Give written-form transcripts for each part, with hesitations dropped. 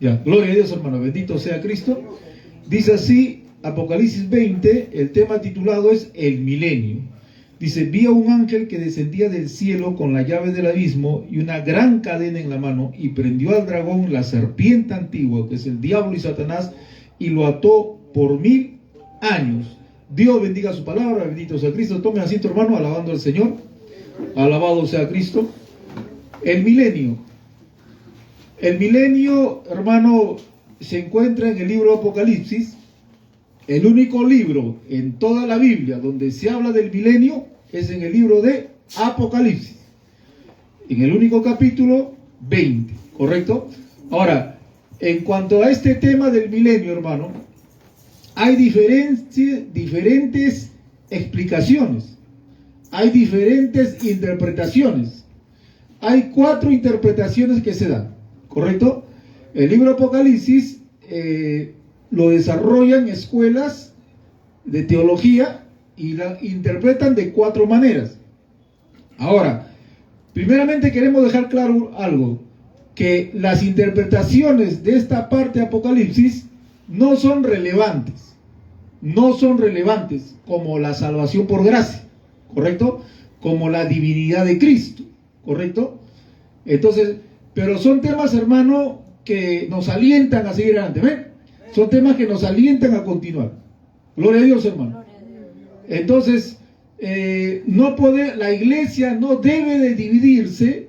Ya, gloria a Dios, hermano, bendito sea Cristo. Dice así, Apocalipsis 20, el tema titulado es el milenio. Dice, vi a un ángel que descendía del cielo con la llave del abismo y una gran cadena en la mano, y prendió al dragón, la serpiente antigua, que es el diablo y Satanás, y lo ató por 1000 años. Dios bendiga su palabra, bendito sea Cristo. Tome asiento, hermano, alabando al Señor. Alabado sea Cristo. El milenio. El milenio, hermano, se encuentra en el libro de Apocalipsis. El único libro en toda la Biblia donde se habla del milenio es en el libro de Apocalipsis, en el único capítulo 20, ¿correcto? Ahora, en cuanto a este tema del milenio, hermano, hay diferentes explicaciones, hay diferentes interpretaciones, hay 4 interpretaciones que se dan, ¿correcto? El libro de Apocalipsis lo desarrollan escuelas de teología y la interpretan de 4 maneras. Ahora, primeramente queremos dejar claro algo, que las interpretaciones de esta parte de Apocalipsis no son relevantes como la salvación por gracia, ¿correcto? Como la divinidad de Cristo, ¿correcto? Entonces, pero son temas, hermano, que nos alientan a seguir adelante, ¿ven? Son temas que nos alientan a continuar. Gloria a Dios, hermano. Entonces, la iglesia no debe de dividirse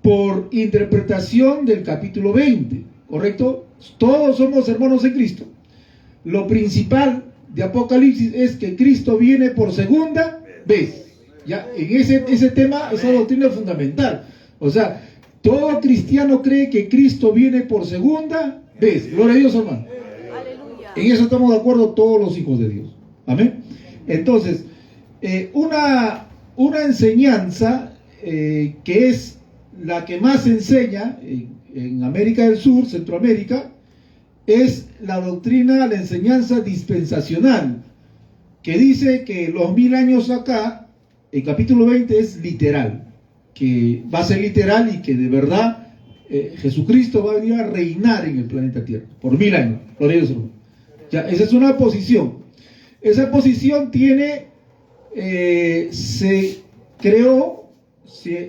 por interpretación del capítulo 20, ¿correcto? Todos somos hermanos de Cristo. Lo principal de Apocalipsis es que Cristo viene por segunda vez. Ya, en ese tema, esa doctrina es fundamental. O sea, todo cristiano cree que Cristo viene por segunda vez. Gloria a Dios, hermano. En eso estamos de acuerdo todos los hijos de Dios. Amén. Entonces, una enseñanza que es la que más se enseña en América del Sur, Centroamérica, es la doctrina, la enseñanza dispensacional, que dice que los 1000 años acá, el capítulo 20 es literal, que va a ser literal y que de verdad Jesucristo va a venir a reinar en el planeta Tierra por 1000 años. Gloria a Dios, hermano. Ya, esa es una posición. Esa posición se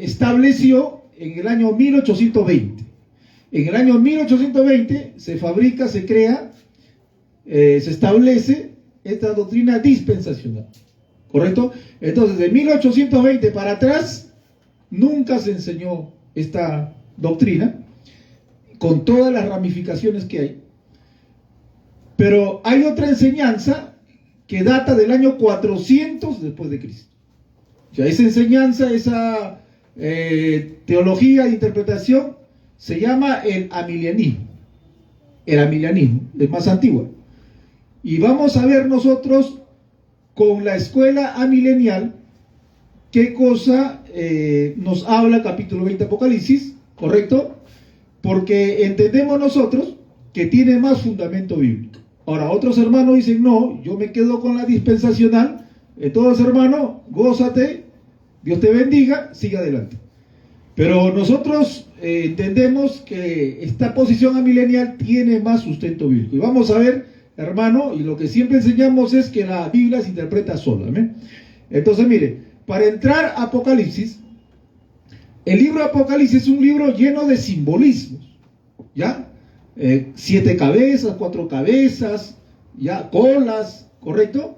estableció en el año 1820. En el año 1820 se fabrica, se crea, se establece esta doctrina dispensacional, ¿correcto? Entonces, de 1820 para atrás, nunca se enseñó esta doctrina, con todas las ramificaciones que hay. Pero hay otra enseñanza que data del año 400 después de Cristo. O sea, esa enseñanza, esa teología de interpretación se llama el amilianismo. El amilianismo es más antigua. Y vamos a ver nosotros con la escuela amilenial qué cosa nos habla el capítulo 20 de Apocalipsis, ¿correcto? Porque entendemos nosotros que tiene más fundamento bíblico. Ahora, otros hermanos dicen, no, yo me quedo con la dispensacional. Entonces, hermano, gózate, Dios te bendiga, sigue adelante. Pero nosotros entendemos que esta posición amilenial tiene más sustento bíblico. Y vamos a ver, hermano, y lo que siempre enseñamos es que la Biblia se interpreta sola. ¿Amén? Entonces, mire, para entrar a Apocalipsis, el libro de Apocalipsis es un libro lleno de simbolismos, ¿ya? 7 cabezas, 4 cabezas, ya, colas, ¿correcto?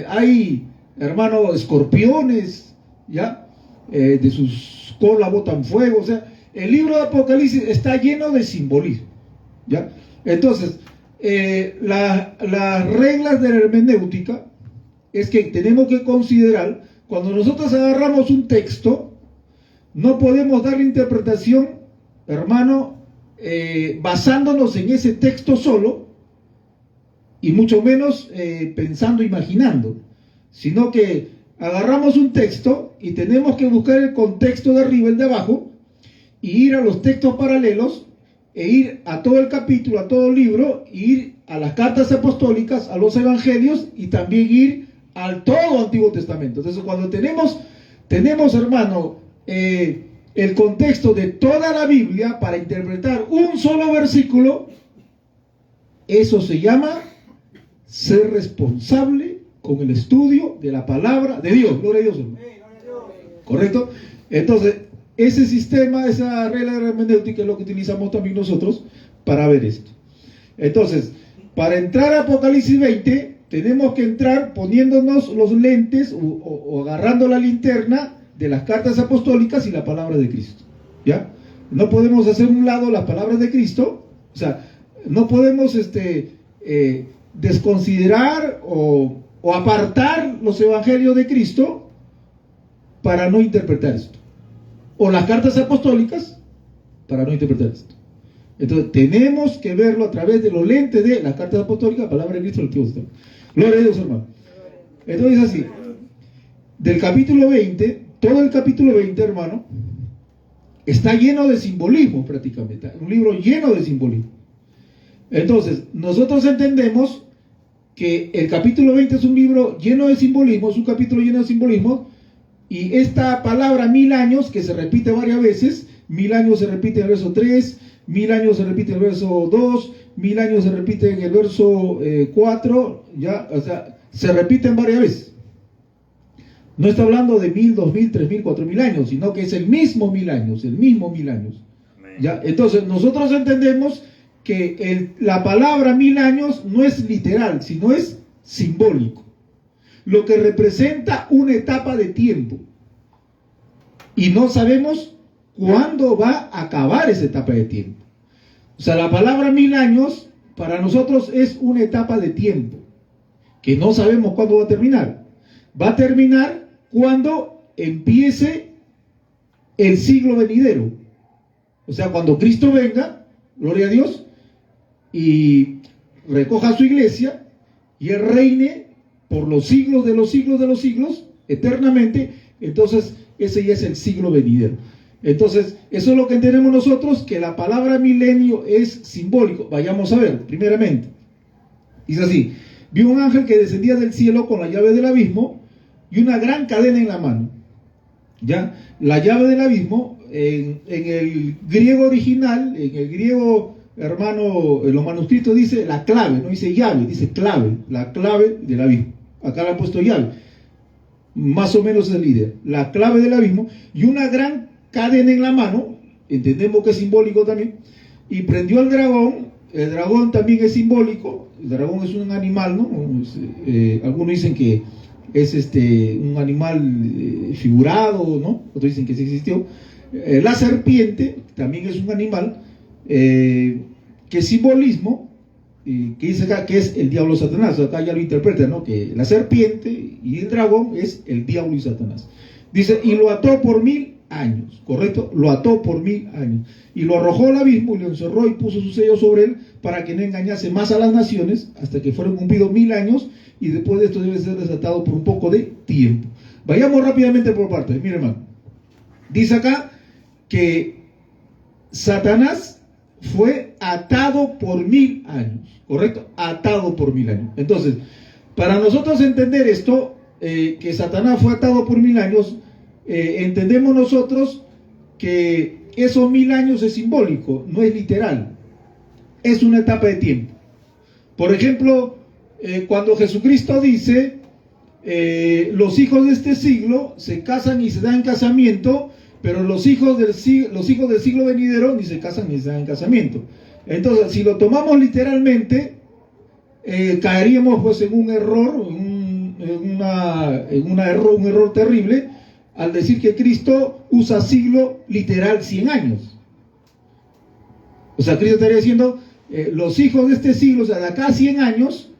Hay, hermano, escorpiones, ¿ya? De sus colas botan fuego. O sea, el libro de Apocalipsis está lleno de simbolismo, ¿ya? Entonces, las reglas de la hermenéutica es que tenemos que considerar, cuando nosotros agarramos un texto, no podemos darle interpretación, hermano, basándonos en ese texto solo, y mucho menos pensando, imaginando, sino que agarramos un texto y tenemos que buscar el contexto de arriba, el de abajo, y ir a los textos paralelos, e ir a todo el capítulo, a todo el libro, e ir a las cartas apostólicas, a los evangelios, y también ir al todo Antiguo Testamento. Entonces, cuando tenemos hermano, el contexto de toda la Biblia para interpretar un solo versículo, eso se llama ser responsable con el estudio de la palabra de Dios. Gloria a Dios, hermano. ¿Correcto? Entonces, ese sistema, esa regla de hermenéutica es lo que utilizamos también nosotros para ver esto. Entonces, para entrar a Apocalipsis 20, tenemos que entrar poniéndonos los lentes o agarrando la linterna de las cartas apostólicas y la palabra de Cristo. ¿Ya? No podemos hacer un lado las palabras de Cristo, o sea, no podemos desconsiderar o apartar los evangelios de Cristo para no interpretar esto, o las cartas apostólicas para no interpretar esto. Entonces tenemos que verlo a través de los lentes de las cartas apostólicas, la palabra de Cristo, el Antiguo Testamento. Gloria a Dios, hermano. Entonces así, del capítulo 20, todo el capítulo 20, hermano, está lleno de simbolismo prácticamente, un libro lleno de simbolismo. Entonces, nosotros entendemos que el capítulo 20 es un libro lleno de simbolismo, es un capítulo lleno de simbolismo, y esta palabra 1000 años, que se repite varias veces, 1000 años se repite en el verso 3, 1000 años se repite en el verso 2, 1000 años se repite en el verso 4, ya, o sea, se repiten varias veces. No está hablando de 1000, 2000, 3000, 4000 años, sino que es el mismo 1000 años, el mismo 1000 años. ¿Ya? Entonces, nosotros entendemos que la palabra 1000 años no es literal, sino es simbólico, lo que representa una etapa de tiempo. Y no sabemos cuándo va a acabar esa etapa de tiempo. O sea, la palabra 1000 años para nosotros es una etapa de tiempo, que no sabemos cuándo va a terminar. Va a terminar cuando empiece el siglo venidero. O sea, cuando Cristo venga, gloria a Dios, y recoja a su iglesia, y Él reine por los siglos de los siglos de los siglos, eternamente. Entonces, ese ya es el siglo venidero. Entonces, eso es lo que entendemos nosotros, que la palabra milenio es simbólico. Vayamos a ver, primeramente. Dice así: vi un ángel que descendía del cielo con la llave del abismo y una gran cadena en la mano. ¿Ya? La llave del abismo, en el griego original, en el griego, hermano, en los manuscritos dice la clave, no dice llave, dice clave, la clave del abismo. Acá le han puesto llave. Más o menos es la idea. La clave del abismo y una gran cadena en la mano, entendemos que es simbólico también, y prendió al dragón. El dragón también es simbólico. El dragón es un animal, ¿no? Algunos dicen que es un animal figurado, ¿no? Otros dicen que sí existió. La serpiente también es un animal que es simbolismo, que dice acá que es el diablo Satanás. Acá ya lo interpreta, ¿no? Que la serpiente y el dragón es el diablo y Satanás. Dice, y lo ató por 1000 años, ¿correcto? Lo ató por 1000 años. Y lo arrojó al abismo y lo encerró y puso su sello sobre él para que no engañase más a las naciones hasta que fueron cumplidos 1000 años, y después de esto debe ser desatado por un poco de tiempo. Vayamos rápidamente por partes. Mire, hermano. Dice acá que Satanás fue atado por 1000 años, ¿correcto? Atado por 1000 años. Entonces, para nosotros entender esto, que Satanás fue atado por 1000 años, entendemos nosotros que esos 1000 años es simbólico, no es literal, es una etapa de tiempo. Por ejemplo, cuando Jesucristo dice, los hijos de este siglo se casan y se dan en casamiento, pero los hijos del siglo venidero ni se casan ni se dan en casamiento. Entonces, si lo tomamos literalmente, caeríamos pues en un error, un error terrible, al decir que Cristo usa siglo literal 100 años. O sea, Cristo estaría diciendo, los hijos de este siglo, o sea, de acá a 100 años,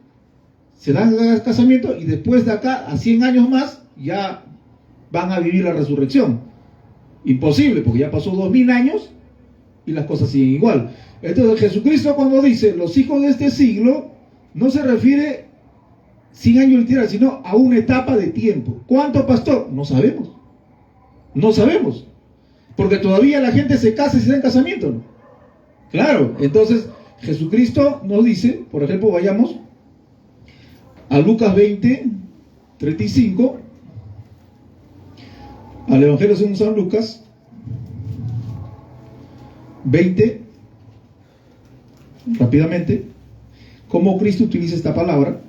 se dan el casamiento, y después de acá a 100 años más, ya van a vivir la resurrección. Imposible, porque ya pasó 2000 años y las cosas siguen igual. Entonces, Jesucristo, cuando dice los hijos de este siglo, no se refiere 100 años literal, sino a una etapa de tiempo. ¿Cuánto, pastor? No sabemos. No sabemos. Porque todavía la gente se casa y se da en casamiento, ¿no? Claro, entonces Jesucristo nos dice, por ejemplo, vayamos a Lucas 20, 35, al Evangelio según San Lucas. 20, rápidamente, cómo Cristo utiliza esta palabra.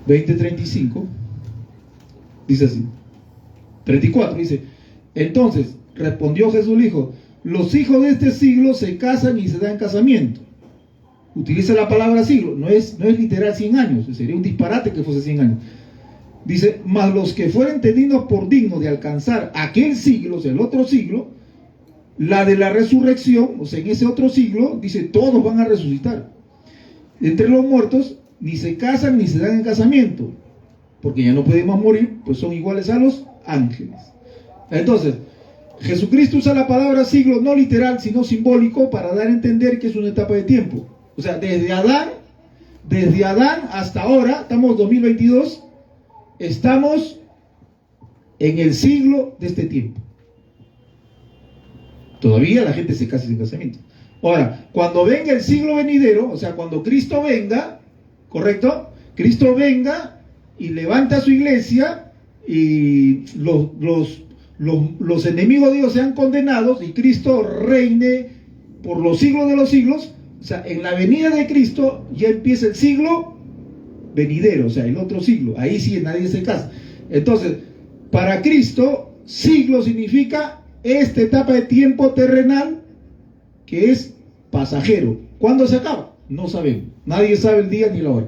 20:35 dice así. 34 dice: entonces respondió Jesús, le dijo: los hijos de este siglo se casan y se dan casamiento. Utiliza la palabra siglo, no es literal 100 años, sería un disparate que fuese 100 años. Dice: mas los que fueren tenidos por dignos de alcanzar aquel siglo, o sea, el otro siglo, la de la resurrección, o sea, en ese otro siglo, dice, todos van a resucitar. Entre los muertos, ni se casan ni se dan en casamiento, porque ya no podemos morir, pues son iguales a los ángeles. Entonces, Jesucristo usa la palabra siglo no literal, sino simbólico, para dar a entender que es una etapa de tiempo. O sea, desde Adán hasta ahora, estamos en 2022, estamos en el siglo de este tiempo. Todavía la gente se casa sin casamiento. Ahora, cuando venga el siglo venidero, o sea, cuando Cristo venga, ¿correcto? Cristo venga y levanta su iglesia y los enemigos de Dios sean condenados y Cristo reine por los siglos de los siglos. O sea, en la venida de Cristo ya empieza el siglo venidero, o sea, el otro siglo. Ahí sí nadie se casa. Entonces, para Cristo, siglo significa esta etapa de tiempo terrenal que es pasajero. ¿Cuándo se acaba? No sabemos. Nadie sabe el día ni la hora.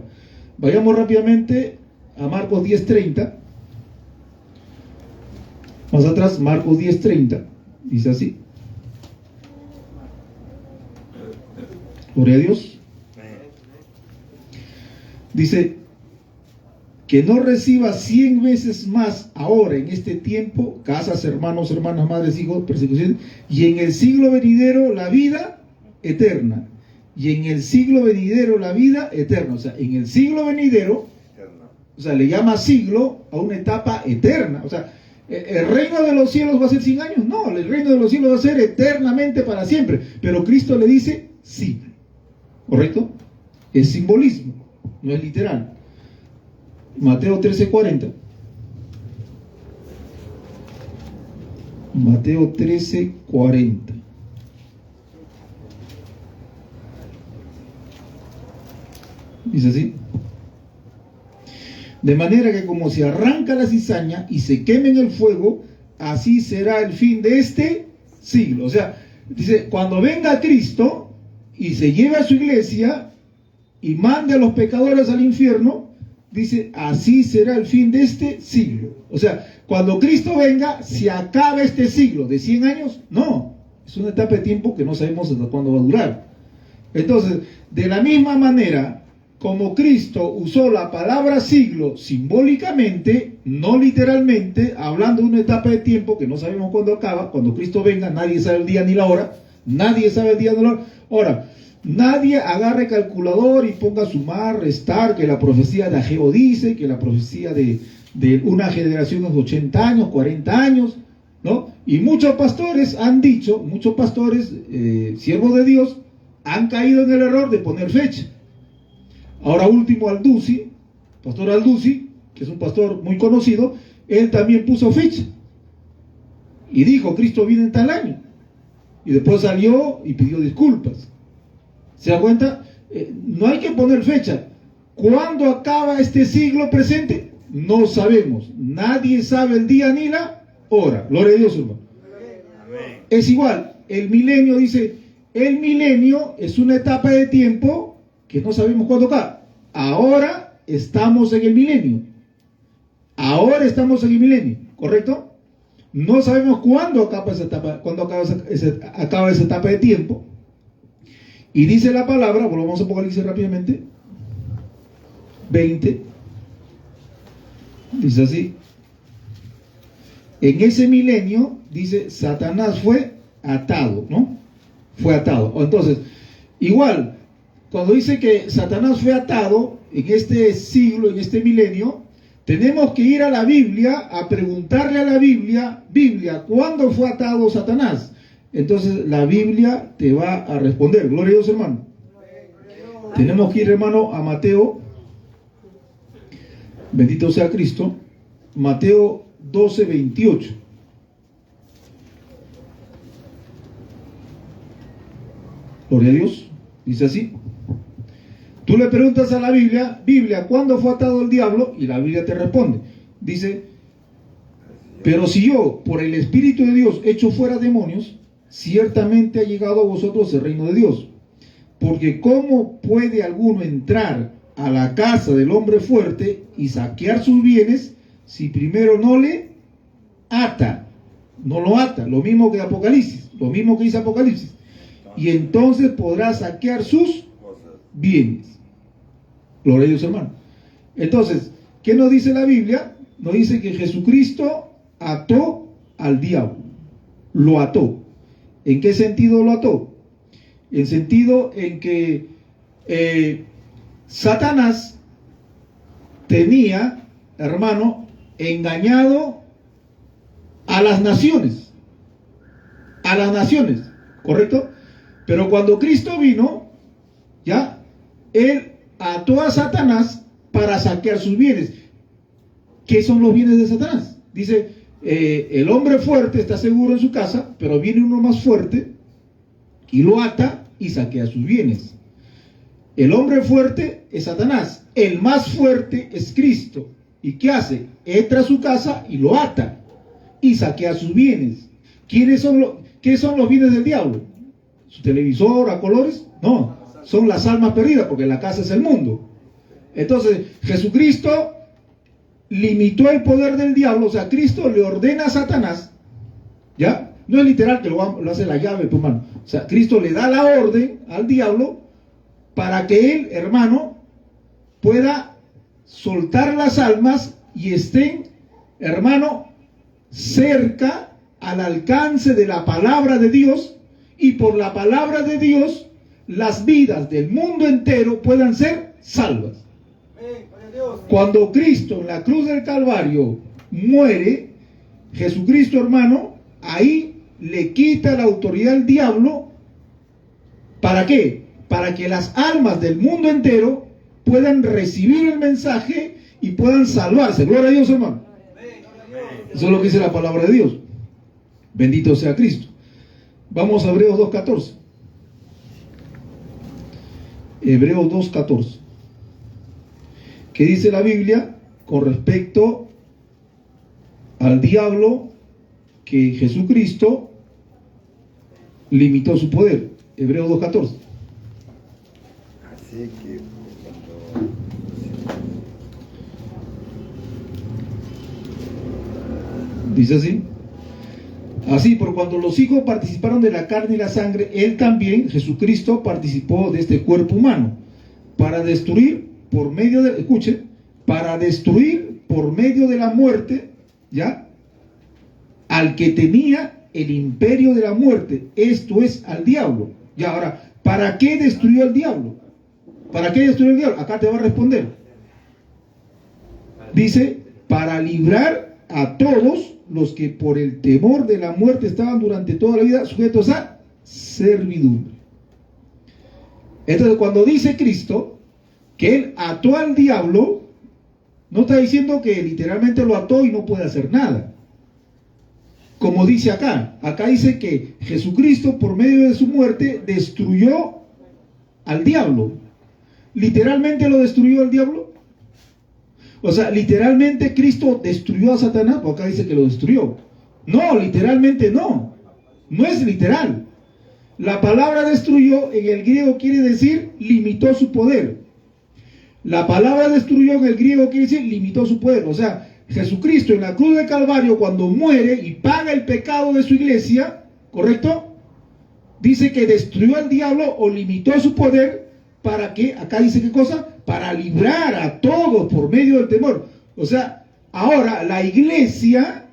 Vayamos rápidamente a Marcos 10:30. Más atrás, Marcos 10:30. Dice así. Gloria a Dios. Dice: que no reciba 100 veces más ahora en este tiempo, casas, hermanos, hermanas, madres, hijos, persecución, y en el siglo venidero la vida eterna. Y en el siglo venidero la vida eterna. O sea, en el siglo venidero, o sea, le llama siglo a una etapa eterna. O sea, ¿el reino de los cielos va a ser 100 años? No, el reino de los cielos va a ser eternamente para siempre. Pero Cristo le dice sí. ¿Correcto? Es simbolismo, no es literal. Mateo 13:40. Mateo 13:40. Dice así: de manera que como se arranca la cizaña y se quema en el fuego, así será el fin de este siglo. O sea, dice, cuando venga Cristo y se lleve a su iglesia y mande a los pecadores al infierno, dice, así será el fin de este siglo. O sea, cuando Cristo venga, ¿se acaba este siglo de 100 años? No, es una etapa de tiempo que no sabemos hasta cuándo va a durar. Entonces, de la misma manera, como Cristo usó la palabra siglo simbólicamente, no literalmente, hablando de una etapa de tiempo que no sabemos cuándo acaba, cuando Cristo venga, nadie sabe el día ni la hora, nadie sabe el día ni la hora. Ahora, nadie agarre calculador y ponga a sumar, restar, que la profecía de Ageo dice, que la profecía de una generación es 80 años, 40 años, ¿no? Y muchos pastores han dicho, muchos pastores, siervos de Dios, han caído en el error de poner fecha. Ahora último Aldusi, pastor Aldusi, que es un pastor muy conocido, él también puso fecha. Y dijo, Cristo viene en tal año. Y después salió y pidió disculpas. ¿Se da cuenta? No hay que poner fecha. ¿Cuándo acaba este siglo presente? No sabemos. Nadie sabe el día ni la hora. Gloria a Dios, hermano. Amén. Es igual. El milenio dice, el milenio es una etapa de tiempo que no sabemos cuándo acaba. Ahora estamos en el milenio. Ahora estamos en el milenio. ¿Correcto? No sabemos cuándo acaba esa etapa, acaba esa etapa de tiempo. Y dice la palabra, volvamos a Apocalipsis rápidamente, 20, dice así: en ese milenio, dice, Satanás fue atado, ¿no? Fue atado. Entonces, igual, cuando dice que Satanás fue atado en este siglo, en este milenio, tenemos que ir a la Biblia, a preguntarle a la Biblia, ¿cuándo fue atado Satanás? Entonces la Biblia te va a responder. Gloria a Dios, hermano. Tenemos que ir, hermano, a Mateo. Bendito sea Cristo. Mateo 12:28. Gloria a Dios. Dice así. Tú le preguntas a la Biblia, ¿cuándo fue atado el diablo? Y la Biblia te responde. Dice, pero si yo, por el Espíritu de Dios, echo fuera demonios, ciertamente ha llegado a vosotros el reino de Dios. Porque ¿cómo puede alguno entrar a la casa del hombre fuerte y saquear sus bienes si primero no le ata? No lo ata, lo mismo que Apocalipsis, lo mismo que dice Apocalipsis. Y entonces podrá saquear sus bienes. Gloria a Dios, hermano. Entonces, ¿qué nos dice la Biblia? Nos dice que Jesucristo ató al diablo. Lo ató. ¿En qué sentido lo ató? En sentido en que Satanás tenía, hermano, engañado a las naciones. A las naciones, ¿correcto? Pero cuando Cristo vino, ya, Él ató a Satanás para saquear sus bienes. ¿Qué son los bienes de Satanás? Dice, el hombre fuerte está seguro en su casa, pero viene uno más fuerte y lo ata y saquea sus bienes. El hombre fuerte es Satanás, el más fuerte es Cristo. ¿Y qué hace? Entra a su casa y lo ata y saquea sus bienes. ¿Qué son los bienes del diablo? ¿Su televisor a colores? No, son las almas perdidas, porque la casa es el mundo. Entonces, Jesucristo limitó el poder del diablo. O sea, Cristo le ordena a Satanás, ¿ya? No es literal que lo hace la llave, tu hermano. O sea, Cristo le da la orden al diablo para que él, hermano, pueda soltar las almas y estén, hermano, cerca al alcance de la palabra de Dios, y por la palabra de Dios las vidas del mundo entero puedan ser salvas. Cuando Cristo en la cruz del Calvario muere, Jesucristo, hermano, ahí le quita la autoridad al diablo. ¿Para qué? Para que las almas del mundo entero puedan recibir el mensaje y puedan salvarse. Gloria a Dios, hermano. Eso es lo que dice la palabra de Dios. Bendito sea Cristo. Vamos a Hebreos 2:14. Hebreos 2:14. ¿Qué dice la Biblia con respecto al diablo que Jesucristo limitó su poder? Hebreos 2:14. Así que dice así. Así, por cuando los hijos participaron de la carne y la sangre, él también, Jesucristo, participó de este cuerpo humano, para destruir por medio de, escuchen, para destruir por medio de la muerte, ¿ya? Al que tenía el imperio de la muerte, esto es, al diablo. Y ahora, ¿para qué destruyó al diablo? ¿Para qué destruyó al diablo? Acá te va a responder. Dice, para librar a todos los que por el temor de la muerte estaban durante toda la vida sujetos a servidumbre. Entonces, cuando dice Cristo que él ató al diablo, no está diciendo que literalmente lo ató y no puede hacer nada. Como dice acá dice que Jesucristo por medio de su muerte destruyó al diablo. ¿Literalmente lo destruyó al diablo? O sea, literalmente Cristo destruyó a Satanás, porque acá dice que lo destruyó. No, literalmente no. No es literal. La palabra destruyó en el griego quiere decir limitó su poder. La palabra destruyó en el griego quiere decir limitó su poder. O sea, Jesucristo en la cruz del Calvario, cuando muere y paga el pecado de su iglesia, ¿correcto? Dice que destruyó al diablo o limitó su poder. ¿Para qué? Acá dice qué cosa. Para librar a todos por medio del temor. O sea, ahora la iglesia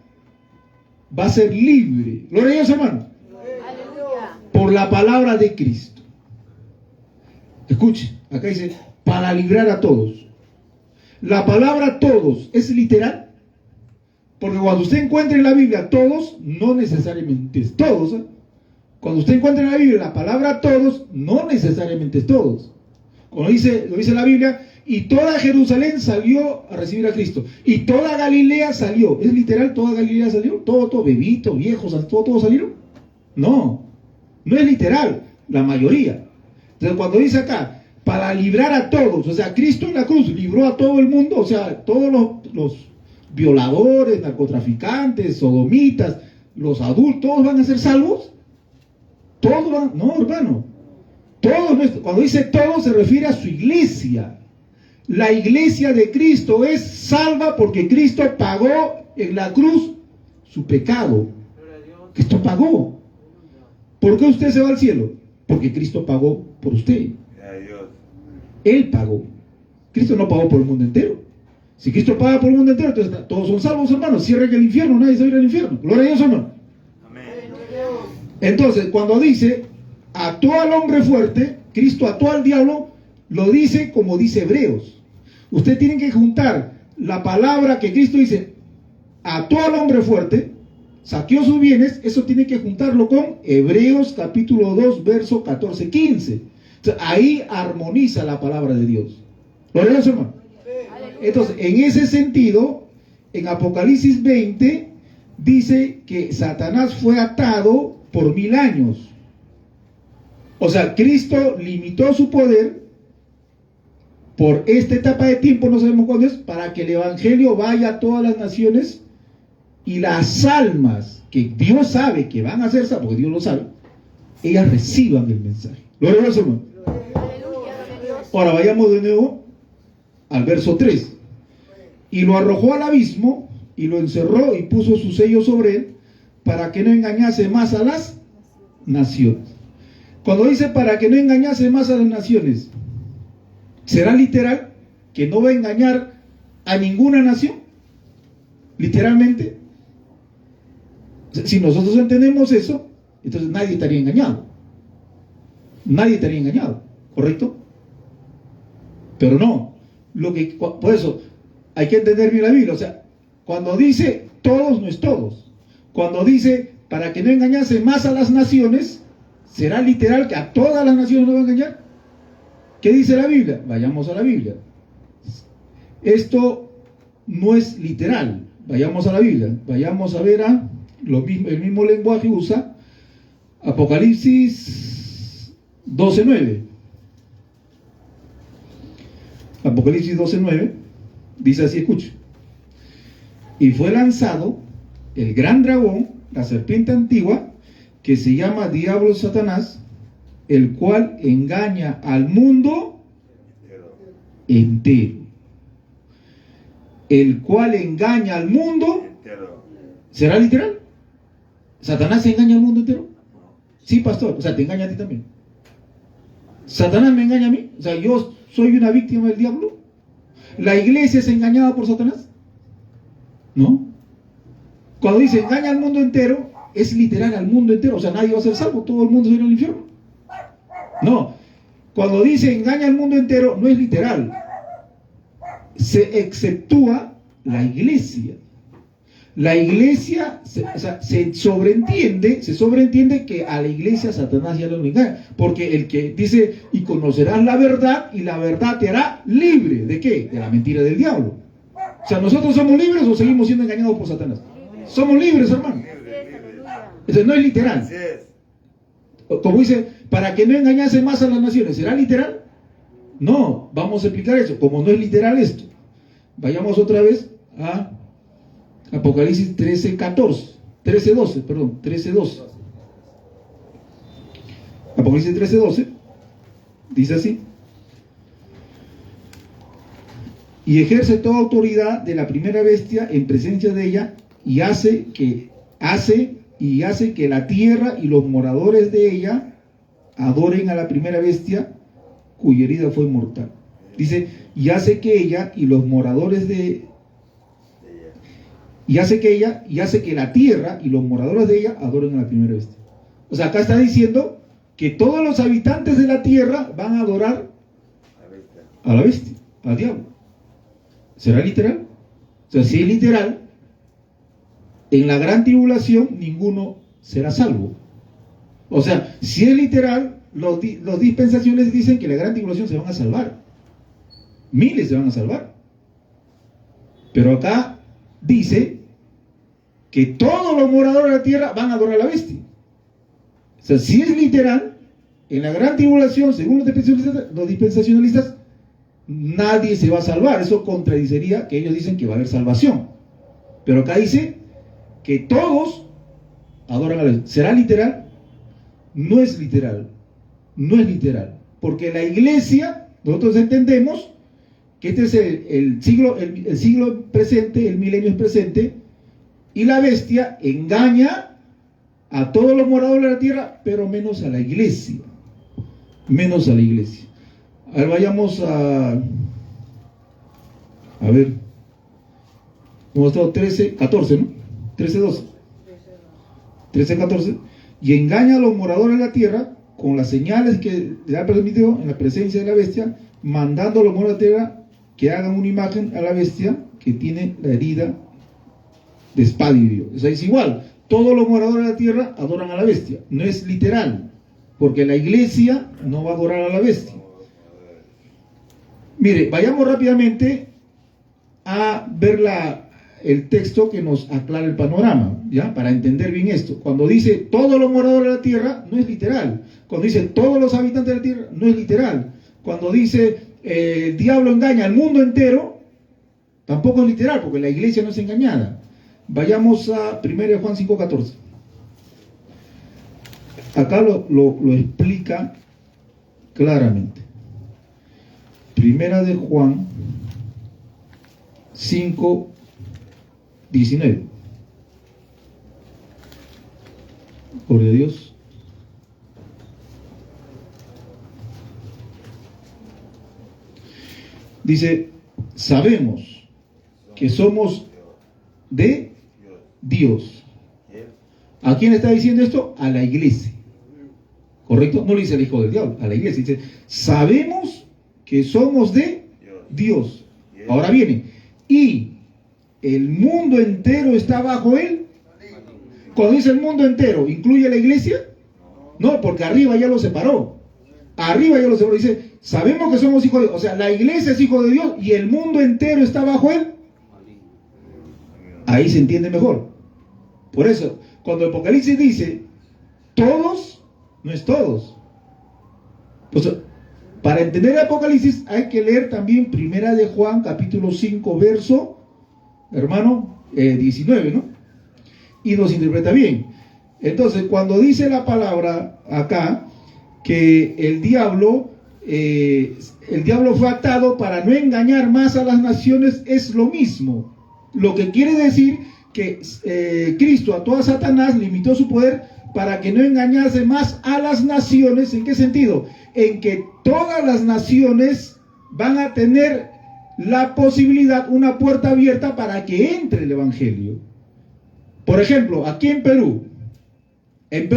va a ser libre. Gloria a Dios, hermano. Por la palabra de Cristo. Escuche, acá dice, para librar a todos. La palabra todos es literal. Porque cuando usted encuentra en la Biblia todos, no necesariamente es todos. Cuando usted encuentra en la Biblia la palabra todos, no necesariamente es todos. Como lo dice la Biblia, y toda Jerusalén salió a recibir a Cristo, y toda Galilea salió. ¿Es literal toda Galilea salió? Todo, bebitos, viejos, todos salieron. No, no es literal, la mayoría. Entonces cuando dice acá, para librar a todos, o sea, Cristo en la cruz libró a todo el mundo, o sea, todos los violadores, narcotraficantes, sodomitas, los adultos, ¿todos van a ser salvos? Todos van, no, hermano. Todos, cuando dice todo se refiere a su iglesia. La iglesia de Cristo es salva porque Cristo pagó en la cruz su pecado. Cristo pagó. ¿Por qué usted se va al cielo? Porque Cristo pagó por usted. Él pagó. Cristo no pagó por el mundo entero. Si Cristo paga por el mundo entero, entonces todos son salvos, hermanos. Cierren el infierno, nadie se va a ir al infierno. Gloria a Dios, hermano. Amén. Entonces, cuando dice ató al hombre fuerte, Cristo ató al diablo, lo dice como dice Hebreos. Usted tiene que juntar la palabra que Cristo dice, ató al hombre fuerte, saqueó sus bienes, eso tiene que juntarlo con Hebreos capítulo 2, verso 14-15. Entonces, ahí armoniza la palabra de Dios. ¿Lo leemos, hermano? Entonces, en ese sentido, en Apocalipsis 20, dice que Satanás fue atado por 1000 años. O sea, Cristo limitó su poder por esta etapa de tiempo, no sabemos cuándo es, para que el evangelio vaya a todas las naciones y las almas que Dios sabe que van a ser salvas, porque Dios lo sabe, ellas reciban el mensaje. ¿Lo vemos, hermano? Ahora vayamos de nuevo al verso 3. Y lo arrojó al abismo y lo encerró y puso su sello sobre él para que no engañase más a las naciones. Cuando dice para que no engañase más a las naciones, ¿será literal que no va a engañar a ninguna nación? Literalmente. Si nosotros entendemos eso, entonces nadie estaría engañado. Nadie estaría engañado, ¿correcto? Pero no. Por eso hay que entender bien la Biblia. O sea, cuando dice todos, no es todos. Cuando dice para que no engañase más a las naciones, ¿será literal que a todas las naciones no va a engañar? ¿Qué dice la Biblia? Vayamos a la Biblia. Esto no es literal. Vayamos a la Biblia. Vayamos a ver el mismo lenguaje usa Apocalipsis 12:9. Apocalipsis 12:9 dice así, escuche. Y fue lanzado el gran dragón, la serpiente antigua, que se llama Diablo Satanás, el cual engaña al mundo entero. El cual engaña al mundo entero. ¿Será literal? ¿Satanás engaña al mundo entero? Sí, pastor, o sea, te engaña a ti también. ¿Satanás me engaña a mí? O sea, yo soy una víctima del diablo. ¿La iglesia es engañada por Satanás? ¿No? Cuando dice engaña al mundo entero, es literal al mundo entero. O sea, nadie va a ser salvo, todo el mundo se va a ir al infierno. No. Cuando dice engaña al mundo entero, no es literal. Se exceptúa la iglesia. La iglesia, se sobreentiende que a la iglesia Satanás ya no le engaña. Porque el que dice, y conocerás la verdad, y la verdad te hará libre. ¿De qué? De la mentira del diablo. O sea, ¿nosotros somos libres o seguimos siendo engañados por Satanás? Somos libres, hermano. Eso no es literal. Como dice, para que no engañase más a las naciones, ¿será literal? No, vamos a explicar eso. Como no es literal esto, vayamos otra vez a Apocalipsis 13:12. Apocalipsis 13:12 dice así: y ejerce toda autoridad de la primera bestia en presencia de ella, y hace que la tierra y los moradores de ella adoren a la primera bestia, cuya herida fue mortal. Dice, y hace que ella y los moradores de y hace que la tierra y los moradores de ella adoren a la primera bestia. O sea, acá está diciendo que todos los habitantes de la tierra van a adorar a la bestia, al diablo. ¿Será literal? O sea, si es literal, en la gran tribulación ninguno será salvo. O sea, si es literal, los dispensaciones dicen que en la gran tribulación se van a salvar. miles se van a salvar. Pero acá dice que todos los moradores de la tierra van a adorar a la bestia. O sea, si es literal, en la gran tribulación, según los dispensacionalistas, nadie se va a salvar. Eso contradiciría que ellos dicen que va a haber salvación. Pero acá dice que todos adoran a la bestia. ¿Será literal? No es literal. No es literal. Porque la iglesia, nosotros entendemos que este es el siglo presente, el milenio presente, y la bestia engaña a todos los moradores de la tierra, pero menos a la iglesia. Menos a la iglesia. A ver, vayamos a ver. Hemos estado 13, 14, ¿no? 13, 12. 13, 14. Y engaña a los moradores de la tierra con las señales que le ha permitido en la presencia de la bestia, mandando a los moradores de la tierra que hagan una imagen a la bestia que tiene la herida de espada y vivo. O sea, es igual. Todos los moradores de la tierra adoran a la bestia. No es literal, porque la iglesia no va a adorar a la bestia. Mire, vayamos rápidamente a ver el texto que nos aclara el panorama, ¿ya? Para entender bien esto. Cuando dice todos los moradores de la tierra, no es literal. Cuando dice todos los habitantes de la tierra, no es literal. Cuando dice el diablo engaña al mundo entero, tampoco es literal, porque la iglesia no es engañada. Vayamos a 1 Juan 5:14. Acá lo explica claramente. 1 de Juan 5:19. Gloria a Dios. Dice, sabemos que somos de Dios. ¿A quién está diciendo esto? A la iglesia. ¿Correcto? No le dice al hijo del diablo, a la iglesia. Dice, sabemos que somos de Dios. Ahora viene, y el mundo entero está bajo él. Cuando dice el mundo entero, ¿incluye la iglesia? No, porque arriba ya lo separó. Arriba ya lo separó. Dice, sabemos que somos hijos de Dios. O sea, la iglesia es hijo de Dios y el mundo entero está bajo él. Ahí se entiende mejor. Por eso, cuando el Apocalipsis dice todos, no es todos. Pues, para entender el Apocalipsis hay que leer también 1 de Juan, capítulo 5, verso, hermano, 19, ¿no? Y nos interpreta bien. Entonces, cuando dice la palabra acá, que el diablo fue atado para no engañar más a las naciones, es lo mismo. Lo que quiere decir que Cristo ató a Satanás, limitó su poder para que no engañase más a las naciones. ¿En qué sentido? En que todas las naciones van a tener la posibilidad, una puerta abierta para que entre el evangelio. Por ejemplo, aquí en Perú, el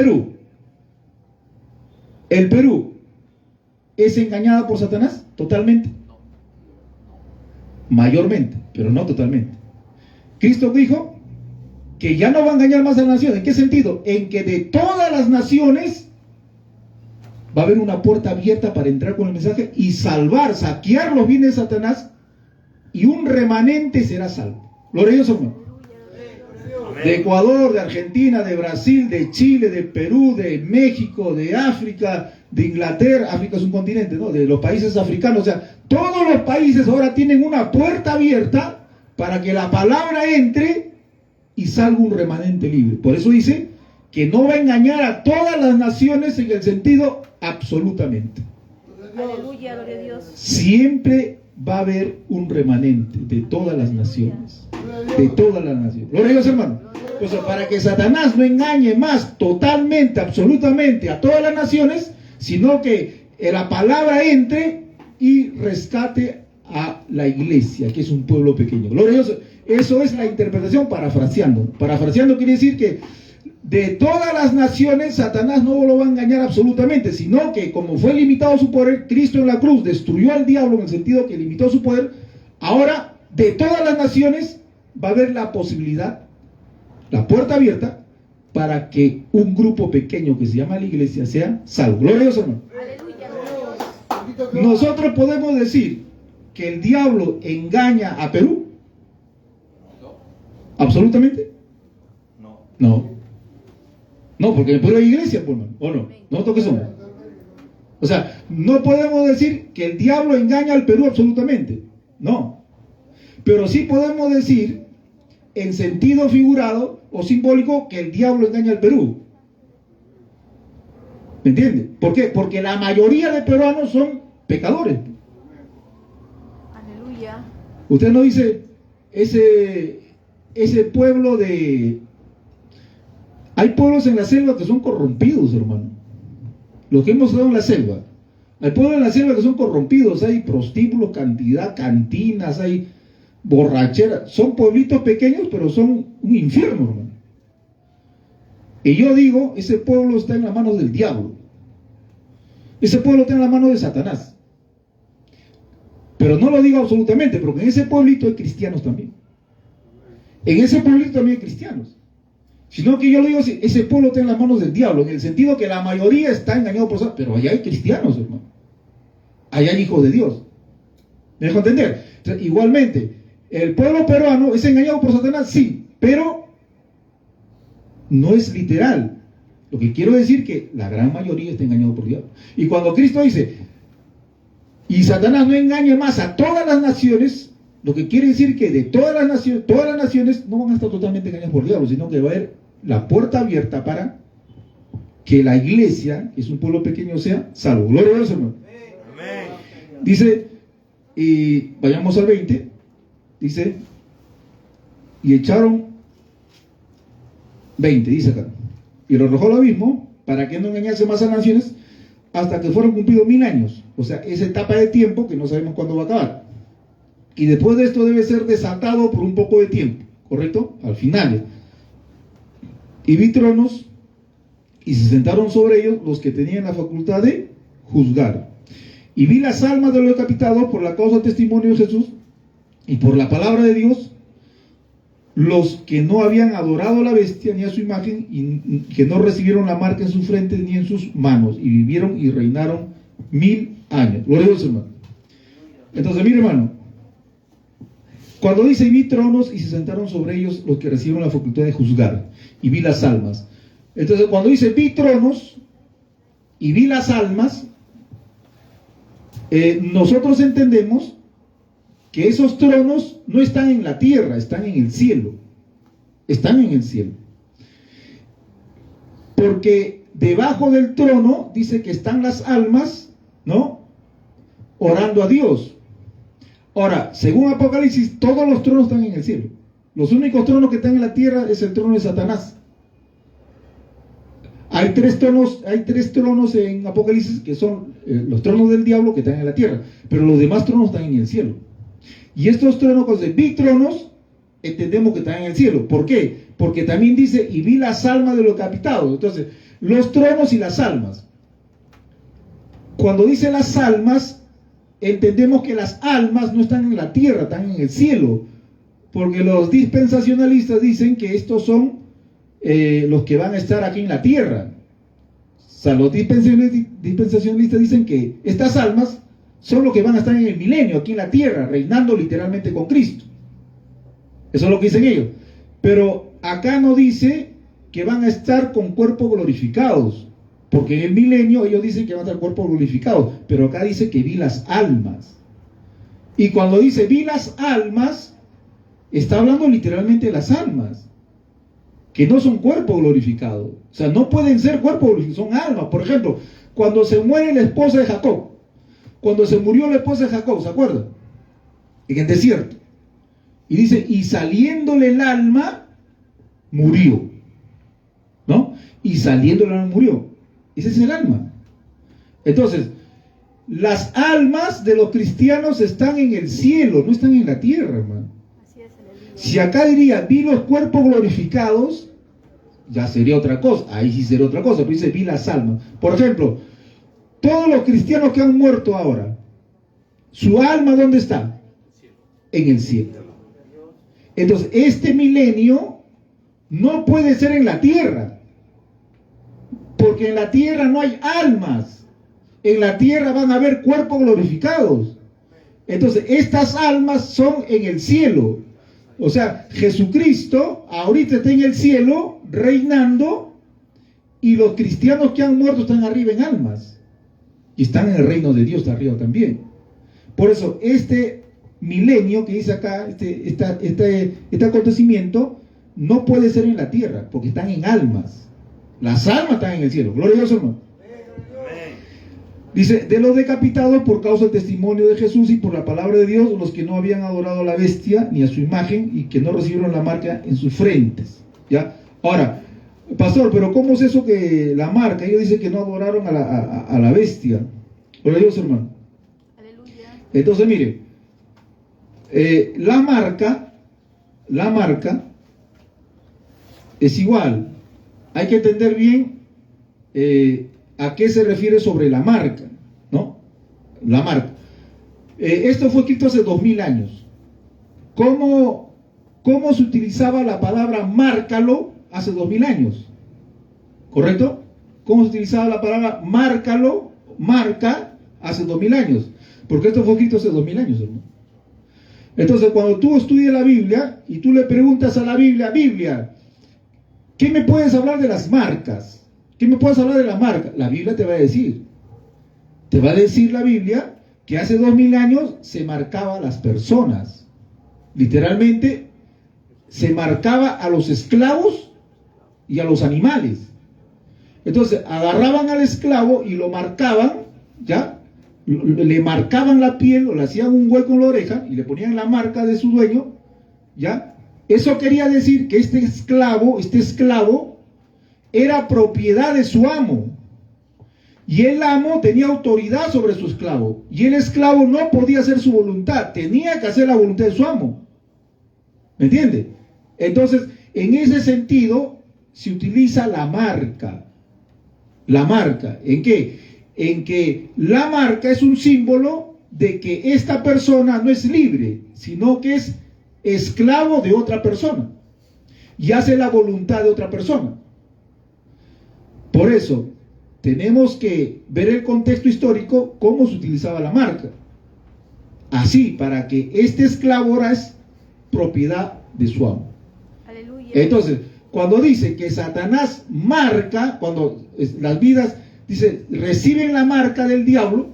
Perú ¿es engañada por Satanás? Totalmente. Mayormente, pero no totalmente. Cristo dijo que ya no va a engañar más a las naciones. ¿En qué sentido? En que de todas las naciones va a haber una puerta abierta para entrar con el mensaje y salvar, saquear los bienes de Satanás, y un remanente será salvo. Gloria a Dios, hermano. De Ecuador, de Argentina, de Brasil, de Chile, de Perú, de México, de África, de Inglaterra. África es un continente, ¿no? De los países africanos. O sea, todos los países ahora tienen una puerta abierta para que la palabra entre y salga un remanente libre. Por eso dice que no va a engañar a todas las naciones en el sentido absolutamente. Aleluya, gloria a Dios. Siempre va a haber un remanente de todas las naciones. De todas las naciones. Gloria a Dios, hermano. O sea, para que Satanás no engañe más totalmente, absolutamente a todas las naciones, sino que la palabra entre y rescate a la iglesia, que es un pueblo pequeño. Gloria a Dios. Eso es la interpretación parafraseando. Parafraseando quiere decir que de todas las naciones Satanás no lo va a engañar absolutamente, sino que como fue limitado su poder, Cristo en la cruz destruyó al diablo en el sentido que limitó su poder. Ahora de todas las naciones va a haber la posibilidad, la puerta abierta, para que un grupo pequeño que se llama la iglesia sea salvo. Gloria a Dios, hermano. Aleluya, gloria a Dios. Nosotros podemos decir que el diablo engaña a Perú? ¿Absolutamente? No. No, porque en Perú hay iglesia, pues, ¿o no? ¿Nosotros qué somos? O sea, no podemos decir que el diablo engaña al Perú absolutamente. No. Pero sí podemos decir, en sentido figurado o simbólico, que el diablo engaña al Perú. ¿Me entiende? ¿Por qué? Porque la mayoría de peruanos son pecadores. Aleluya. Usted no dice ese pueblo de... Hay pueblos en la selva que son corrompidos, hermano. Los que hemos estado en la selva. Hay pueblos en la selva que son corrompidos. Hay prostíbulos, cantinas, hay borracheras. Son pueblitos pequeños, pero son un infierno, hermano. Y yo digo, ese pueblo está en las manos del diablo. Ese pueblo está en las manos de Satanás. Pero no lo digo absolutamente, porque en ese pueblito hay cristianos también. En ese pueblito también hay cristianos. Sino que yo le digo, ese pueblo está en las manos del diablo, en el sentido que la mayoría está engañado por Satanás. Pero allá hay cristianos, hermano. Allá hay hijos de Dios. ¿Me dejo entender? Entonces, igualmente, el pueblo peruano es engañado por Satanás, sí, pero no es literal. Lo que quiero decir que la gran mayoría está engañado por Dios. Y cuando Cristo dice, y Satanás no engañe más a todas las naciones, lo que quiere decir que de todas las naciones no van a estar totalmente engañadas por el diablo, sino que va a haber la puerta abierta para que la iglesia, que es un pueblo pequeño, sea salvo. Gloria a Dios, hermano. Dice, y vayamos al 20, dice, y echaron 20, dice acá, y lo arrojó al abismo para que no engañase más a las naciones hasta que fueron cumplidos 1000 años. O sea, esa etapa de tiempo que no sabemos cuándo va a acabar. Y después de esto debe ser desatado por un poco de tiempo, ¿correcto? Al final. Y vi tronos y se sentaron sobre ellos los que tenían la facultad de juzgar. Y vi las almas de los decapitados por la causa del testimonio de Jesús y por la palabra de Dios, los que no habían adorado a la bestia ni a su imagen y que no recibieron la marca en su frente ni en sus manos, y vivieron y reinaron 1000 años. Gloria a Dios, hermano. Entonces, mire, hermano, cuando dice, y vi tronos y se sentaron sobre ellos los que recibieron la facultad de juzgar, y vi las almas. Entonces, cuando dice vi tronos y vi las almas, nosotros entendemos que esos tronos no están en la tierra, están en el cielo. Están en el cielo. Porque debajo del trono dice que están las almas, ¿no? Orando a Dios. Ahora, según Apocalipsis, todos los tronos están en el cielo. Los únicos tronos que están en la tierra es el trono de Satanás. Hay tres tronos en Apocalipsis que son los tronos del diablo que están en la tierra, pero los demás tronos están en el cielo. Y estos tronos, cuando vi tronos, entendemos que están en el cielo. ¿Por qué? Porque también dice, y vi las almas de los decapitados. Entonces, los tronos y las almas. Cuando dice las almas, entendemos que las almas no están en la tierra, están en el cielo. Porque los dispensacionalistas dicen que estos son los que van a estar aquí en la tierra. O sea, los dispensacionalistas dicen que estas almas son los que van a estar en el milenio, aquí en la tierra, reinando literalmente con Cristo. Eso es lo que dicen ellos. Pero acá no dice que van a estar con cuerpos glorificados, porque en el milenio ellos dicen que van a estar cuerpos glorificados, pero acá dice que vi las almas. Y cuando dice vi las almas, está hablando literalmente de las almas, que no son cuerpos glorificados. O sea, no pueden ser cuerpos glorificados, son almas. Por ejemplo, cuando se muere la esposa de Jacob, cuando se murió la esposa de Jacob, ¿se acuerdan? En el desierto. Y dice, y saliéndole el alma, murió. ¿No? Y saliéndole el alma, murió. Ese es el alma. Entonces, las almas de los cristianos están en el cielo, no están en la tierra, hermano. Si acá diría, vi los cuerpos glorificados, ya sería otra cosa. Ahí sí sería otra cosa, pero dice, vi las almas. Por ejemplo, todos los cristianos que han muerto ahora, ¿su alma dónde está? En el cielo. Entonces, este milenio no puede ser en la tierra, porque en la tierra no hay almas. En la tierra van a haber cuerpos glorificados. Entonces, estas almas son en el cielo. O sea, Jesucristo ahorita está en el cielo reinando y los cristianos que han muerto están arriba en almas. Y están en el reino de Dios, está arriba también. Por eso, este milenio que dice acá, este acontecimiento, no puede ser en la tierra, porque están en almas. Las almas están en el cielo. Gloria a Dios, hermano. Dice, de los decapitados por causa del testimonio de Jesús y por la palabra de Dios, los que no habían adorado a la bestia ni a su imagen y que no recibieron la marca en sus frentes. ¿Ya? Ahora, pastor, pero ¿cómo es eso que la marca? Ellos dicen que no adoraron a la bestia. Gloria a Dios, hermano. Aleluya. Entonces, mire, la marca es igual. Hay que entender bien a qué se refiere sobre la marca, ¿no? La marca. Esto fue escrito hace 2000 años. ¿Cómo se utilizaba la palabra márcalo hace 2000 años? ¿Correcto? ¿Cómo se utilizaba la palabra márcalo, marca, hace 2000 años? Porque esto fue escrito hace 2000 años, hermano. Entonces, cuando tú estudias la Biblia y tú le preguntas a la Biblia, ¿qué me puedes hablar de las marcas? ¿Qué me puedes hablar de la marca? La Biblia te va a decir la Biblia que hace 2000 años se marcaba a las personas. Literalmente, se marcaba a los esclavos y a los animales. Entonces, agarraban al esclavo y lo marcaban, ¿ya? Le marcaban la piel o le hacían un hueco en la oreja y le ponían la marca de su dueño, ¿ya? Eso quería decir que este esclavo era propiedad de su amo. Y el amo tenía autoridad sobre su esclavo. Y el esclavo no podía hacer su voluntad, tenía que hacer la voluntad de su amo. ¿Me entiende? Entonces, en ese sentido, se utiliza la marca. La marca, ¿en qué? En que la marca es un símbolo de que esta persona no es libre, sino que es esclavo de otra persona y hace la voluntad de otra persona. Por eso, tenemos que ver el contexto histórico, cómo se utilizaba la marca. Así, para que este esclavo ahora es propiedad de su amo. Aleluya. Entonces, cuando dice que Satanás marca, cuando las vidas, dice, reciben la marca del diablo,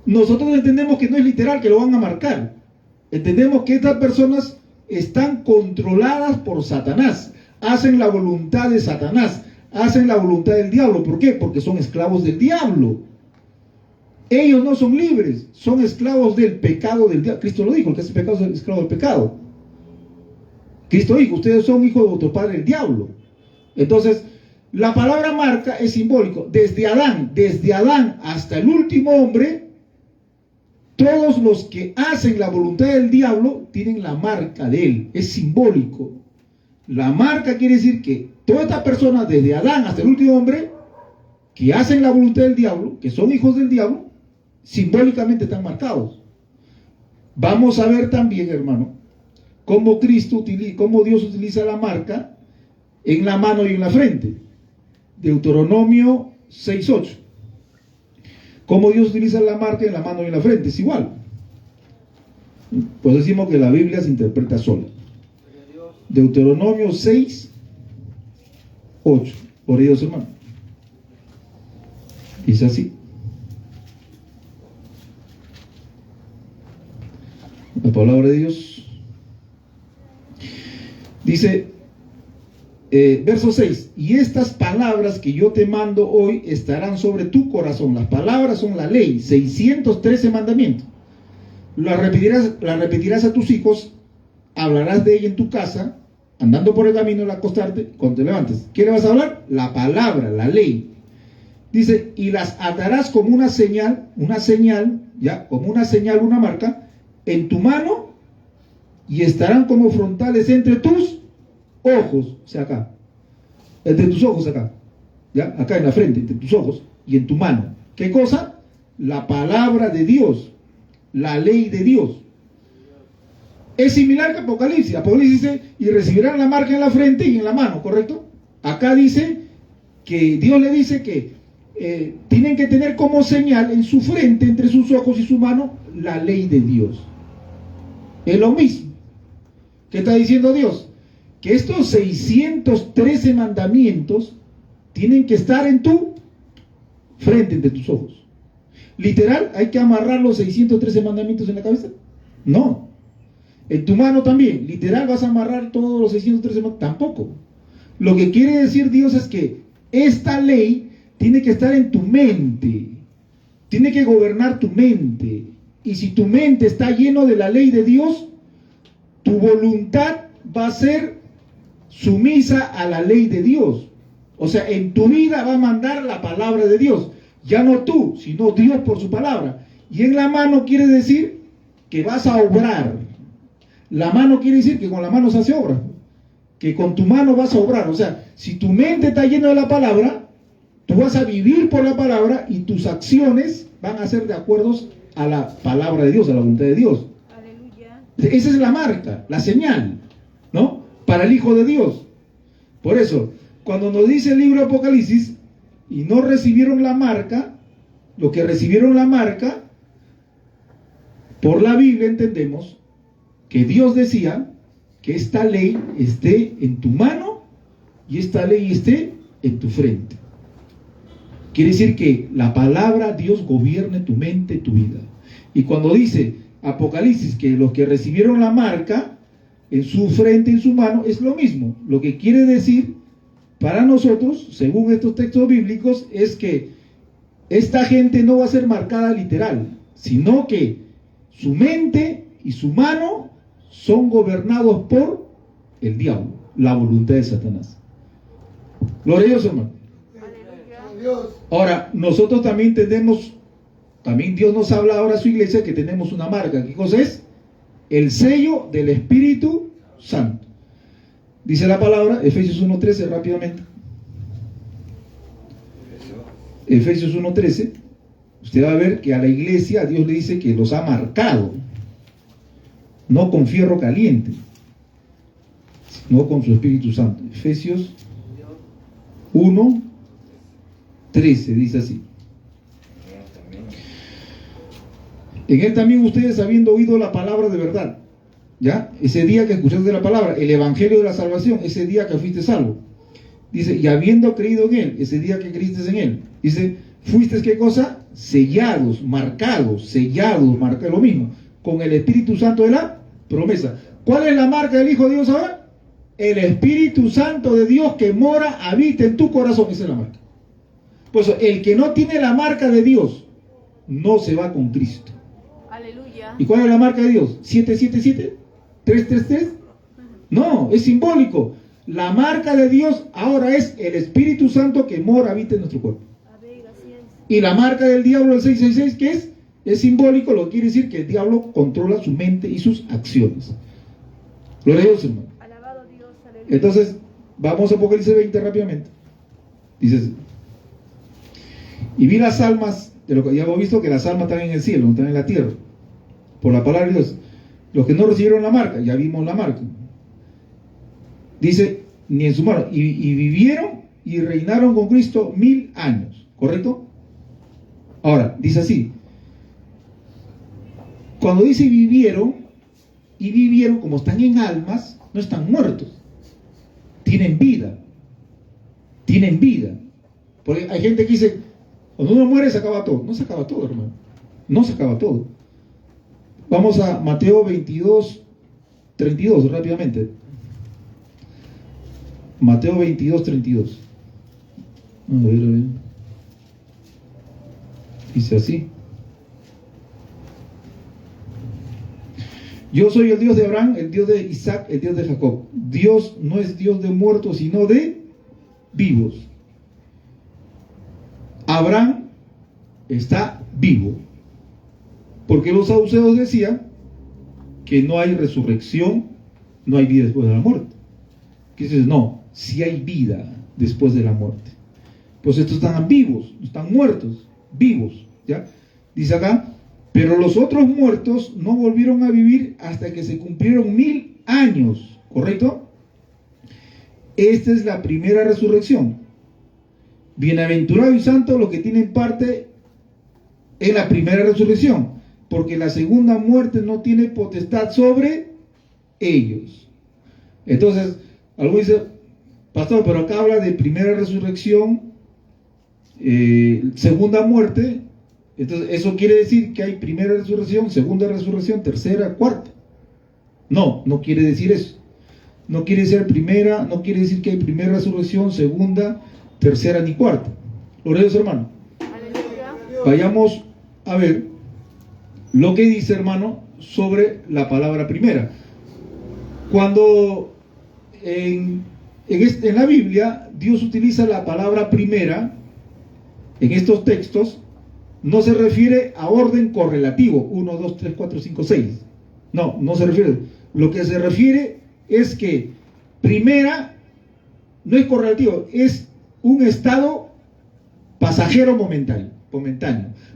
nosotros entendemos que no es literal que lo van a marcar. Entendemos que estas personas están controladas por Satanás, hacen la voluntad de Satanás, hacen la voluntad del diablo. ¿Por qué? Porque son esclavos del diablo. Ellos no son libres, son esclavos del pecado del diablo. Cristo lo dijo, el que hace pecado es esclavo del pecado. Cristo dijo, ustedes son hijos de vuestro padre el diablo. Entonces, la palabra marca es simbólico. Desde Adán hasta el último hombre, todos los que hacen la voluntad del diablo tienen la marca de él. Es simbólico. La marca quiere decir que todas estas personas, desde Adán hasta el último hombre, que hacen la voluntad del diablo, que son hijos del diablo, simbólicamente están marcados. Vamos a ver también, hermano, cómo Dios utiliza la marca en la mano y en la frente. Deuteronomio 6:8. Cómo Dios utiliza la marca en la mano y en la frente, es igual. Pues decimos que la Biblia se interpreta sola. Deuteronomio 6:8. Por Dios, hermano. Dice así. La palabra de Dios dice, verso 6: y estas palabras que yo te mando hoy estarán sobre tu corazón. Las palabras son la ley, 613 mandamientos. Las repetirás a tus hijos, hablarás de ella en tu casa, andando por el camino al acostarte, cuando te levantes. ¿Qué le vas a hablar? La palabra, la ley. Dice, y las atarás como una señal, ya, como una señal, una marca, en tu mano, y estarán como frontales entre tus ojos, o sea, acá, entre tus ojos acá, ya, acá en la frente, entre tus ojos y en tu mano. ¿Qué cosa? La palabra de Dios, la ley de Dios. Es similar que Apocalipsis. Apocalipsis dice, y recibirán la marca en la frente y en la mano, ¿correcto? Acá dice que Dios le dice que tienen que tener como señal en su frente, entre sus ojos y su mano, la ley de Dios. Es lo mismo. ¿Qué está diciendo Dios? Que estos 613 mandamientos tienen que estar en tu frente, entre tus ojos. Literal, ¿hay que amarrar los 613 mandamientos en la cabeza? No. En tu mano también. Literal, ¿vas a amarrar todos los 613 mandamientos? Tampoco. Lo que quiere decir Dios es que esta ley tiene que estar en tu mente. Tiene que gobernar tu mente. Y si tu mente está lleno de la ley de Dios, tu voluntad va a ser sumisa a la ley de Dios. O sea, en tu vida va a mandar la palabra de Dios. Ya no tú, sino Dios por su palabra. Y en la mano quiere decir que vas a obrar. La mano quiere decir que con la mano se hace obra. Que con tu mano vas a obrar. O sea, si tu mente está llena de la palabra, tú vas a vivir por la palabra y tus acciones van a ser de acuerdo a la palabra de Dios, a la voluntad de Dios. Aleluya. Esa es la marca, la señal, ¿no? Para el Hijo de Dios. Por eso, cuando nos dice el libro de Apocalipsis, y no recibieron la marca, lo que recibieron la marca, por la Biblia entendemos que Dios decía que esta ley esté en tu mano y esta ley esté en tu frente. Quiere decir que la palabra Dios gobierne tu mente, tu vida. Y cuando dice Apocalipsis que los que recibieron la marca en su frente, en su mano, es lo mismo. Lo que quiere decir para nosotros, según estos textos bíblicos, es que esta gente no va a ser marcada literal, sino que su mente y su mano son gobernados por el diablo, la voluntad de Satanás. Gloria a Dios, hermano. Aleluya. Ahora, nosotros también tenemos, también Dios nos habla ahora a su iglesia que tenemos una marca. ¿Qué cosa es? El sello del Espíritu Santo. Dice la palabra, Efesios 1:13, rápidamente. Efesios 1:13. Usted va a ver que a la iglesia Dios le dice que los ha marcado, no con fierro caliente, sino con su Espíritu Santo. Efesios 1:13 dice así: en él también ustedes, habiendo oído la palabra de verdad, ¿ya? Ese día que escuchaste la palabra, el evangelio de la salvación, ese día que fuiste salvo. Dice, y habiendo creído en él, ese día que creíste en él, dice, fuiste, ¿qué cosa? Sellados, marcados, lo mismo, con el Espíritu Santo de la promesa. ¿Cuál es la marca del Hijo de Dios ahora? El Espíritu Santo de Dios que mora, habita en tu corazón. Esa es la marca. Pues el que no tiene la marca de Dios, no se va con Cristo. Aleluya. ¿Y cuál es la marca de Dios? ¿777? ¿333? No, es simbólico. La marca de Dios ahora es el Espíritu Santo que mora, habita en nuestro cuerpo. Y la marca del diablo, el 666, ¿qué es? Es simbólico, lo que quiere decir que el diablo controla su mente y sus acciones. Gloria a Dios, hermano. Alabado Dios, aleluya. Entonces, vamos a Apocalipsis 20 rápidamente. Dice así. Y vi las almas, de lo que ya hemos visto, que las almas están en el cielo, no están en la tierra. Por la palabra de Dios. Los que no recibieron la marca, ya vimos la marca. Dice, ni en su mano. Y vivieron y reinaron con Cristo 1000 años. ¿Correcto? Ahora, dice así. Cuando dice vivieron, y vivieron, como están en almas, no están muertos. Tienen vida. Tienen vida. Porque hay gente que dice, cuando uno muere se acaba todo. No se acaba todo, hermano. No se acaba todo. Vamos a Mateo 22:32, rápidamente. Mateo 22:32. A ver. Dice así. Yo soy el Dios de Abraham, el Dios de Isaac, el Dios de Jacob. Dios no es Dios de muertos, sino de vivos. Abraham está vivo. Porque los saduceos decían que no hay resurrección, no hay vida después de la muerte. ¿Qué dices? No, sí hay vida después de la muerte. Pues estos están vivos, no están muertos, vivos, ¿ya? Dice acá, pero los otros muertos no volvieron a vivir hasta que se cumplieron 1000 años, ¿correcto? Esta es la primera resurrección. Bienaventurado y santo los que tienen parte en la primera resurrección, porque la segunda muerte no tiene potestad sobre ellos. Entonces, algo dice, pastor, pero acá habla de primera resurrección, segunda muerte. Entonces, ¿eso quiere decir que hay primera resurrección, segunda resurrección, tercera, cuarta? No, no quiere decir eso. No quiere decir primera, no quiere decir que hay primera resurrección, segunda, tercera ni cuarta. Gloria a Dios, hermano. Aleluya. Vayamos a ver lo que dice, hermano, sobre la palabra primera. Cuando en la Biblia Dios utiliza la palabra primera, en estos textos, no se refiere a orden correlativo, 1, 2, 3, 4, 5, 6. No, no se refiere. Lo que se refiere es que primera no es correlativo, es un estado pasajero momentáneo,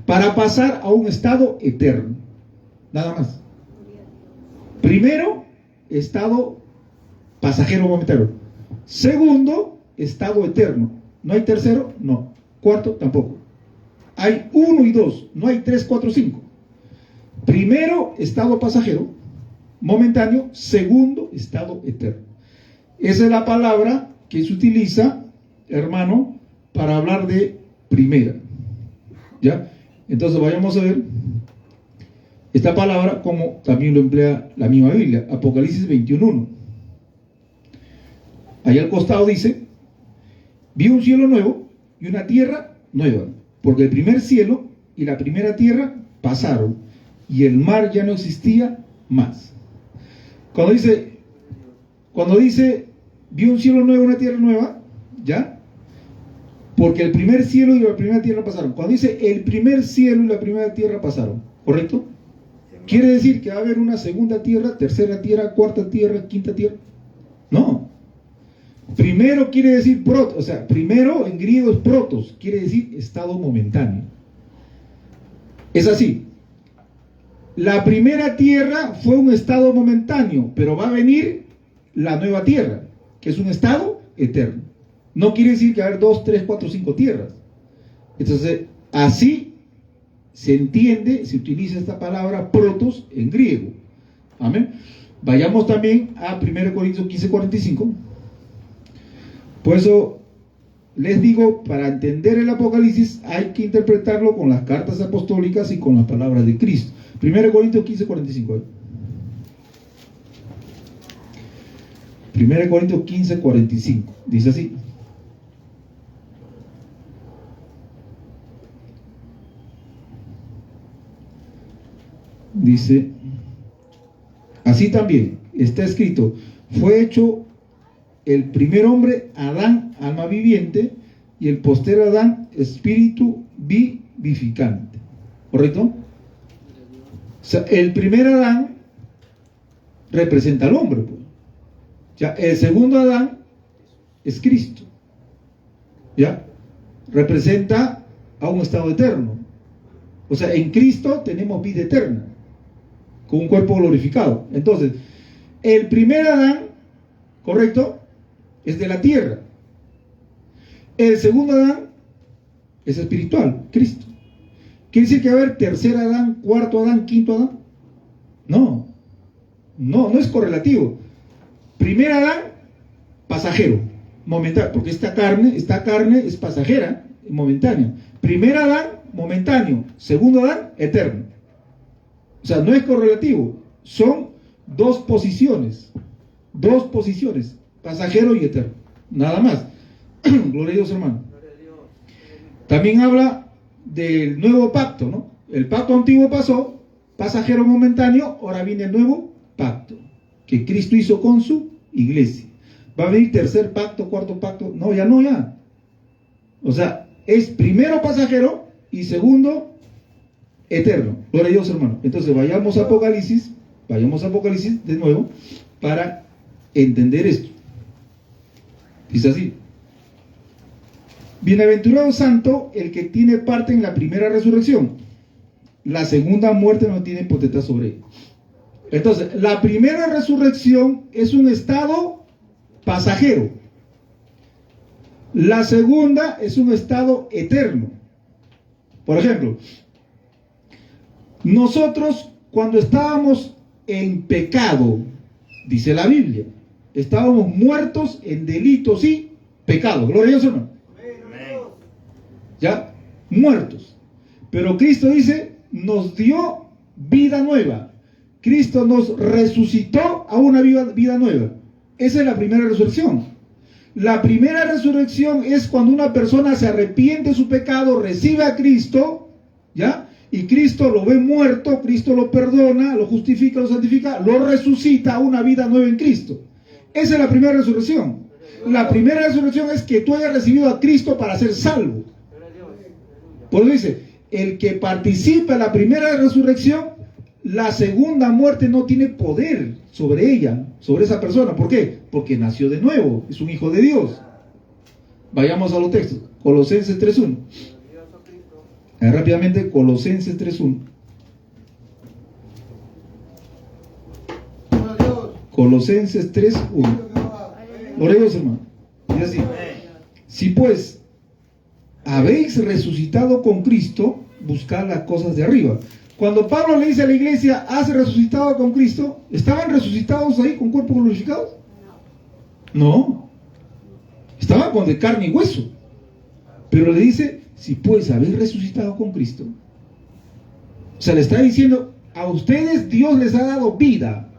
para pasar a un estado eterno. Nada más. Primero, estado pasajero momentáneo. Segundo, estado eterno. ¿No hay tercero? No. Cuarto, tampoco. Hay 1 y 2, no hay 3, 4, 5. Primero, estado pasajero, momentáneo. Segundo, estado eterno. Esa es la palabra que se utiliza, hermano, para hablar de primera. ¿Ya? Entonces vayamos a ver esta palabra como también lo emplea la misma Biblia. Apocalipsis 21:1. Allá al costado dice: vi un cielo nuevo y una tierra nueva, porque el primer cielo y la primera tierra pasaron y el mar ya no existía más. Cuando dice vi un cielo nuevo y una tierra nueva, ¿ya? Porque el primer cielo y la primera tierra pasaron. Cuando dice el primer cielo y la primera tierra pasaron, ¿correcto? ¿Quiere decir que va a haber una segunda tierra, tercera tierra, cuarta tierra, quinta tierra? No. Primero quiere decir protos, o sea, primero en griego es protos, quiere decir estado momentáneo. Es así. La primera tierra fue un estado momentáneo, pero va a venir la nueva tierra, que es un estado eterno. No quiere decir que va a haber 2, 3, 4, 5 tierras. Entonces, así se entiende, se utiliza esta palabra protos en griego. Amén. Vayamos también a 1 Corintios 15:45. Por eso les digo, para entender el Apocalipsis hay que interpretarlo con las cartas apostólicas y con las palabras de Cristo. 1 Corintios 15:45. 1 Corintios 15:45. Dice así: dice, así también está escrito, fue hecho el primer hombre, Adán, alma viviente, y el postero Adán, espíritu vivificante. ¿Correcto? O sea, el primer Adán representa al hombre, pues. Ya, el segundo Adán es Cristo. ¿Ya? Representa a un estado eterno. O sea, en Cristo tenemos vida eterna, con un cuerpo glorificado. Entonces, el primer Adán, ¿correcto?, es de la tierra. El segundo Adán es espiritual, Cristo. ¿Quiere decir que va a haber tercer Adán, cuarto Adán, quinto Adán? No es correlativo. Primer Adán, pasajero, momentáneo, porque esta carne es pasajera, momentánea. Primer Adán, momentáneo. Segundo Adán, eterno. O sea, no es correlativo. Son dos posiciones, pasajero y eterno, nada más. Gloria a Dios, hermano. También habla del nuevo pacto, ¿no? El pacto antiguo pasó, pasajero, momentáneo, ahora viene el nuevo pacto que Cristo hizo con su iglesia. Va a venir tercer pacto, cuarto pacto. No. O sea, es primero pasajero y segundo eterno. Gloria a Dios, hermano. Entonces vayamos a Apocalipsis de nuevo para entender esto. Dice así: bienaventurado santo el que tiene parte en la primera resurrección. La segunda muerte no tiene potestad sobre él. Entonces, la primera resurrección es un estado pasajero. La segunda es un estado eterno. Por ejemplo, nosotros cuando estábamos en pecado, dice la Biblia, estábamos muertos en delitos y pecados. Gloria a Dios, hermano. Ya, muertos. Pero Cristo dice, nos dio vida nueva. Cristo nos resucitó a una vida nueva. Esa es la primera resurrección. La primera resurrección es cuando una persona se arrepiente de su pecado, recibe a Cristo, ¿ya? Y Cristo lo ve muerto, Cristo lo perdona, lo justifica, lo santifica, lo resucita a una vida nueva en Cristo. Esa es la primera resurrección. La primera resurrección es que tú hayas recibido a Cristo para ser salvo. Por eso dice, el que participa en la primera resurrección, la segunda muerte no tiene poder sobre ella, sobre esa persona. ¿Por qué? Porque nació de nuevo, es un hijo de Dios. Vayamos a los textos. Colosenses 3.1. Rápidamente, Colosenses 3.1. Colosenses 3.1. Gloria a Dios, hermano. Y así. Si pues habéis resucitado con Cristo, buscad las cosas de arriba. Cuando Pablo le dice a la iglesia, ¿has resucitado con Cristo? ¿Estaban resucitados ahí con cuerpos glorificados? No. Estaban con de carne y hueso. Pero le dice, si pues habéis resucitado con Cristo. O sea, le está diciendo, a ustedes Dios les ha dado vida.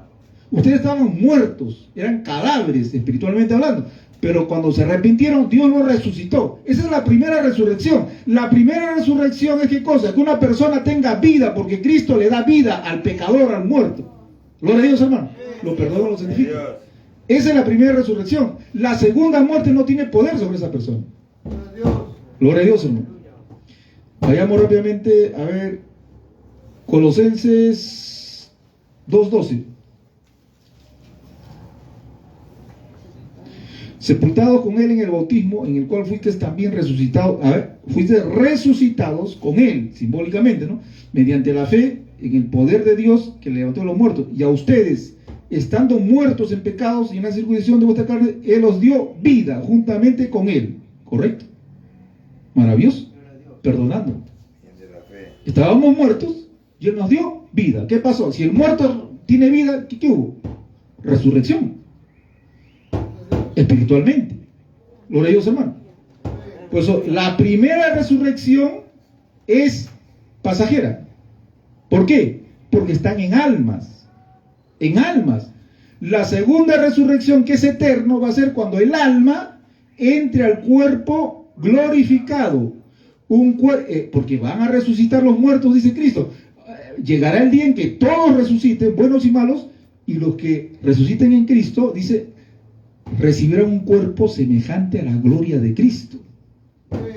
Ustedes estaban muertos, eran cadáveres espiritualmente hablando. Pero cuando se arrepintieron, Dios los resucitó. Esa es la primera resurrección. La primera resurrección es ¿qué cosa? Que una persona tenga vida, porque Cristo le da vida al pecador, al muerto. Gloria a Dios, hermano. Lo perdona, lo santifica. Esa es la primera resurrección. La segunda muerte no tiene poder sobre esa persona. Gloria a Dios, hermano. Vayamos rápidamente a ver Colosenses 2:12. Sepultados con él en el bautismo, en el cual fuisteis también resucitados, fuisteis resucitados con él, simbólicamente, ¿no? Mediante la fe en el poder de Dios que levantó a los muertos. Y a ustedes, estando muertos en pecados y en la circuncisión de vuestra carne, él os dio vida juntamente con él. ¿Correcto? Maravilloso. Perdonando. Estábamos muertos y él nos dio vida. ¿Qué pasó? Si el muerto tiene vida, ¿qué hubo? Resurrección. Espiritualmente. Gloria a Dios, hermano. Pues la primera resurrección es pasajera. ¿Por qué? Porque están en almas. En almas. La segunda resurrección, que es eterno, va a ser cuando el alma entre al cuerpo glorificado. Porque van a resucitar los muertos, dice Cristo. Llegará el día en que todos resuciten, buenos y malos, y los que resuciten en Cristo, dice, recibirán un cuerpo semejante a la gloria de Cristo.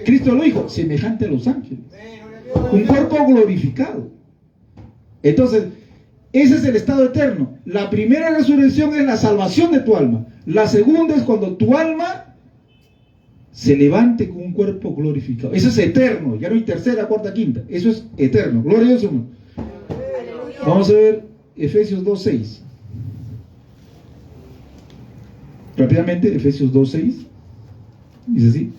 Cristo lo dijo, semejante a los ángeles. Un cuerpo glorificado. Entonces, ese es el estado eterno. La primera resurrección es la salvación de tu alma. La segunda es cuando tu alma se levante con un cuerpo glorificado. Eso es eterno. Ya no hay tercera, cuarta, quinta. Eso es eterno. Gloria a Dios, hermano. Vamos a ver Efesios 2:6. Rápidamente, Efesios 2:6. Dice así.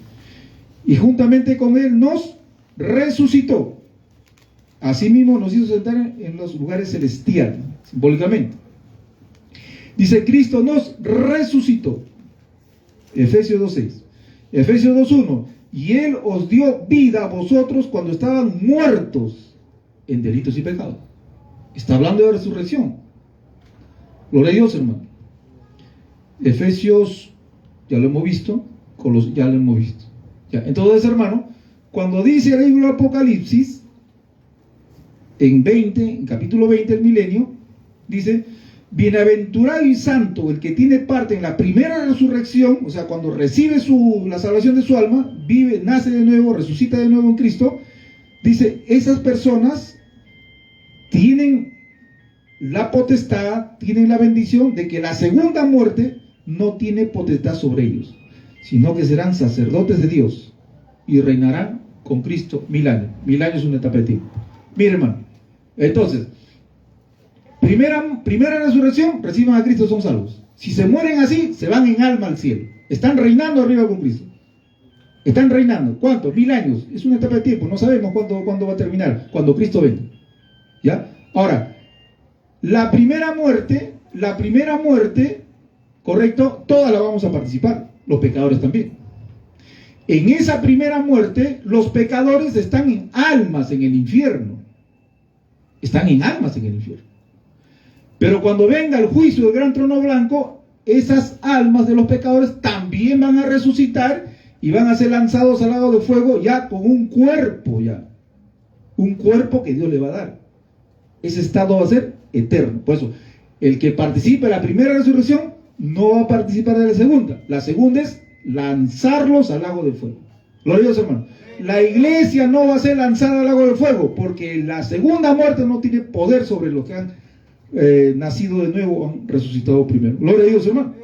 Y juntamente con él nos resucitó. Asimismo nos hizo sentar en los lugares celestiales, simbólicamente. Dice, Cristo nos resucitó. Efesios 2:6. Efesios 2:1. Y él os dio vida a vosotros cuando estaban muertos en delitos y pecados. Está hablando de resurrección. Gloria a Dios, hermano. Efesios, ya lo hemos visto. Ya lo hemos visto. Ya. Entonces, hermano, cuando dice el libro de Apocalipsis, en capítulo 20 del milenio, dice, bienaventurado y santo el que tiene parte en la primera resurrección, o sea, cuando recibe la salvación de su alma, vive, nace de nuevo, resucita de nuevo en Cristo, dice, esas personas tienen la potestad, tienen la bendición de que la segunda muerte no tiene potestad sobre ellos, sino que serán sacerdotes de Dios y reinarán con Cristo 1000 años. 1000 años es una etapa de tiempo. Mire, hermano, entonces, primera resurrección, reciban a Cristo, son salvos. Si se mueren así, se van en alma al cielo. Están reinando arriba con Cristo. Están reinando. ¿Cuánto? 1000 años. Es una etapa de tiempo. No sabemos cuándo va a terminar. Cuando Cristo venga. ¿Ya? Ahora, la primera muerte, correcto, todas la vamos a participar. Los pecadores también. En esa primera muerte, los pecadores están en almas en el infierno. Están en almas en el infierno. Pero cuando venga el juicio del gran trono blanco, esas almas de los pecadores también van a resucitar y van a ser lanzados al lago de fuego ya con un cuerpo ya. Un cuerpo que Dios le va a dar. Ese estado va a ser eterno. Por eso, el que participe de la primera resurrección no va a participar de la segunda. La segunda es lanzarlos al lago de fuego. Gloria a Dios, hermano. La iglesia no va a ser lanzada al lago de fuego porque la segunda muerte no tiene poder sobre los que han nacido de nuevo, han resucitado primero. Gloria a Dios, hermano.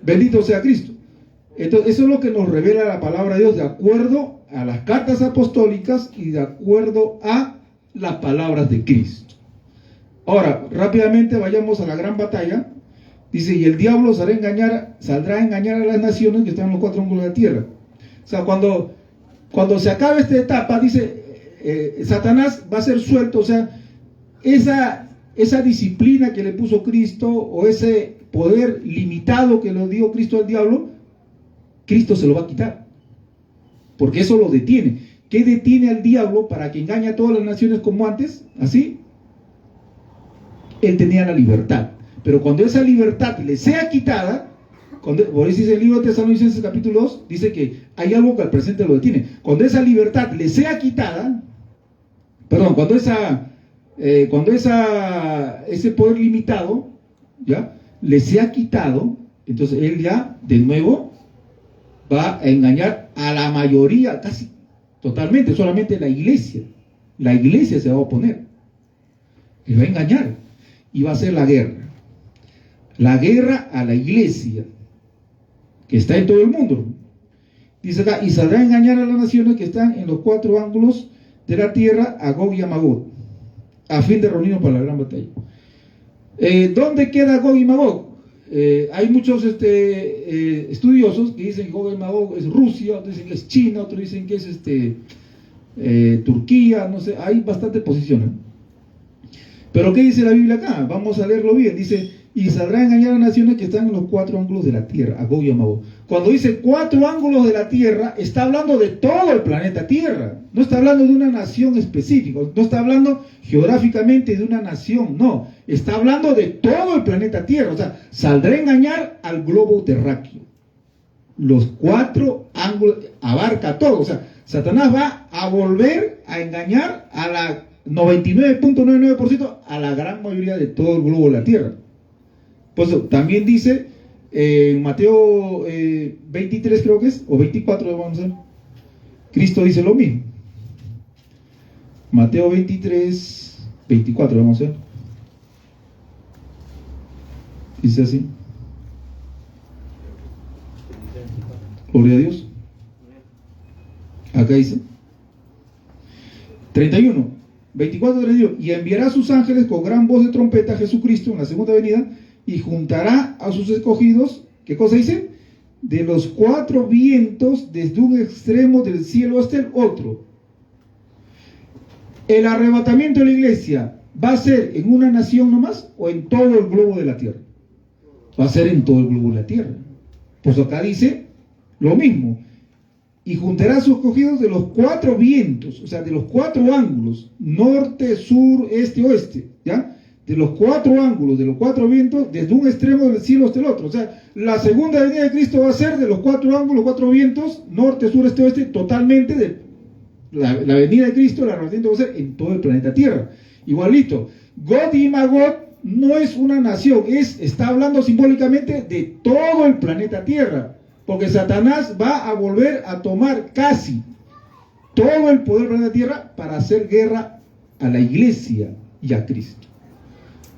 Bendito sea Cristo. Entonces, eso es lo que nos revela la palabra de Dios de acuerdo a las cartas apostólicas y de acuerdo a las palabras de Cristo. Ahora, rápidamente vayamos a la gran batalla. Dice, y el diablo saldrá a engañar a las naciones que están en los 4 ángulos de la tierra. O sea, cuando se acabe esta etapa, dice, Satanás va a ser suelto. O sea, esa disciplina que le puso Cristo, o ese poder limitado que le dio Cristo al diablo, Cristo se lo va a quitar. Porque eso lo detiene. ¿Qué detiene al diablo para que engañe a todas las naciones como antes? ¿Así? Él tenía la libertad. Pero cuando esa libertad le sea quitada, por eso dice el libro de Tesalonicenses capítulo 2, dice que hay algo que al presente lo detiene. Cuando esa libertad le sea quitada, cuando ese poder limitado, ¿ya?, le sea quitado, entonces él ya de nuevo va a engañar a la mayoría, casi totalmente, solamente la iglesia se va a oponer, le va a engañar y va a hacer la guerra a la iglesia que está en todo el mundo. Dice acá, y saldrá a engañar a las naciones que están en los 4 ángulos de la tierra, a Gog y a Magog, a fin de reunirnos para la gran batalla. ¿Dónde queda Gog y Magog? Hay muchos estudiosos que dicen que Gog y Magog es Rusia, otros dicen que es China, otros dicen que es Turquía, no sé, hay bastantes posiciones. Pero ¿qué dice la Biblia acá? Vamos a leerlo bien. Dice, y saldrá a engañar a naciones que están en los 4 ángulos de la tierra, a Gog y a Magog. Cuando dice 4 ángulos de la tierra, está hablando de todo el planeta Tierra. No está hablando de una nación específica, no está hablando geográficamente de una nación, no. Está hablando de todo el planeta Tierra. O sea, saldrá a engañar al globo terráqueo. Los 4 ángulos, abarca todo. O sea, Satanás va a volver a engañar a la 99.99% a la gran mayoría de todo el globo de la Tierra. Pues también dice en Mateo 23 creo que es, o 24 vamos a ver, Cristo dice lo mismo. Mateo 23, 24 vamos a ver. Dice así. Gloria a Dios. Acá dice 31, 24, 31. Y enviará a sus ángeles con gran voz de trompeta a Jesucristo en la segunda venida, y juntará a sus escogidos, ¿qué cosa dice? De los 4 vientos, desde un extremo del cielo hasta el otro. ¿El arrebatamiento de la iglesia va a ser en una nación nomás o en todo el globo de la tierra? Va a ser en todo el globo de la tierra. Pues acá dice lo mismo. Y juntará a sus escogidos de los 4 vientos, o sea, de los 4 ángulos, norte, sur, este, oeste, ¿ya? De los 4 ángulos, de los 4 vientos, desde un extremo del cielo hasta el otro. O sea, la segunda venida de Cristo va a ser de los 4 ángulos, 4 vientos, norte, sur, este, oeste, totalmente de la venida de Cristo, el arrebatamiento va a ser en todo el planeta Tierra. Igualito, Gog y Magog no es una nación, está hablando simbólicamente de todo el planeta Tierra, porque Satanás va a volver a tomar casi todo el poder del planeta Tierra para hacer guerra a la iglesia y a Cristo.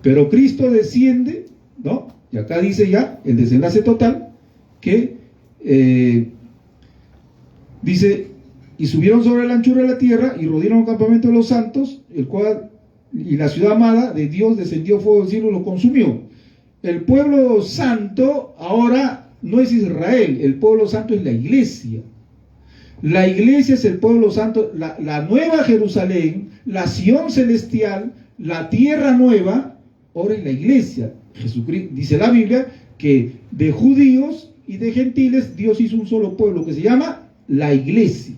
Pero Cristo desciende, ¿no? Y acá dice ya el desenlace total, que dice, y subieron sobre la anchura de la tierra y rodearon el campamento de los santos, el cual, y la ciudad amada de Dios descendió fuego del cielo y lo consumió. El pueblo santo ahora no es Israel, el pueblo santo es la iglesia. La iglesia es el pueblo santo, la nueva Jerusalén, la Sión celestial, la tierra nueva, ahora es la iglesia. Jesucristo, dice la Biblia, que de judíos y de gentiles Dios hizo un solo pueblo que se llama la iglesia.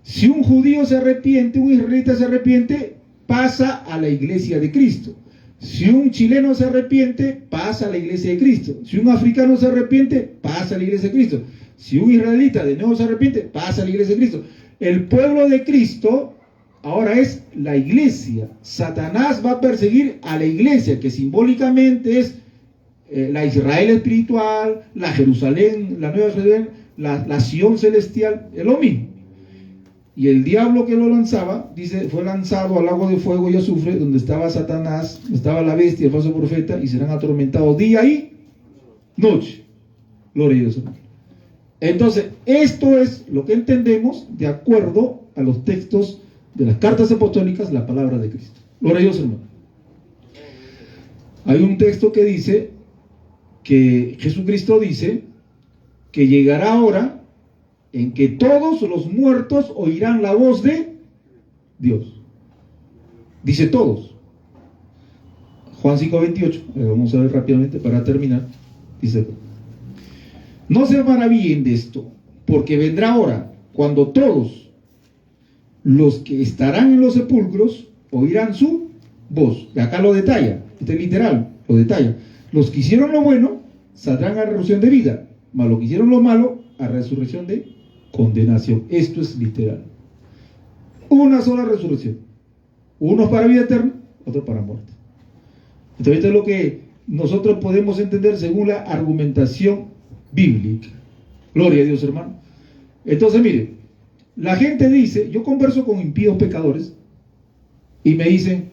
Si un judío se arrepiente, un israelita se arrepiente, pasa a la iglesia de Cristo. Si un chileno se arrepiente, pasa a la iglesia de Cristo. Si un africano se arrepiente, pasa a la iglesia de Cristo. Si un israelita de nuevo se arrepiente, pasa a la iglesia de Cristo. El pueblo de Cristo ahora es la iglesia. Satanás va a perseguir a la iglesia, que simbólicamente es la Israel espiritual, la Jerusalén, la nueva Jerusalén, la Sión celestial, es lo mismo. Y el diablo que lo lanzaba, dice, fue lanzado al lago de fuego y azufre, donde estaba Satanás, estaba la bestia, el falso profeta, y serán atormentados día y noche. Gloria a Dios. Entonces, esto es lo que entendemos de acuerdo a los textos de las cartas apostólicas, la palabra de Cristo. Gloria a Dios, hermano. Hay un texto que dice que Jesucristo dice que llegará hora en que todos los muertos oirán la voz de Dios. Dice todos. Juan 5:28, vamos a ver rápidamente para terminar. Dice: no se maravillen de esto, porque vendrá hora cuando todos los que estarán en los sepulcros oirán su voz. Y acá lo detalla, este es literal, lo detalla. Los que hicieron lo bueno saldrán a resurrección de vida, mas los que hicieron lo malo a resurrección de condenación. Esto es literal. Una sola resurrección. Unos para vida eterna, otros para muerte. Entonces esto es lo que nosotros podemos entender según la argumentación bíblica. Gloria a Dios, hermano. Entonces, mire, la gente dice, yo converso con impíos pecadores y me dicen,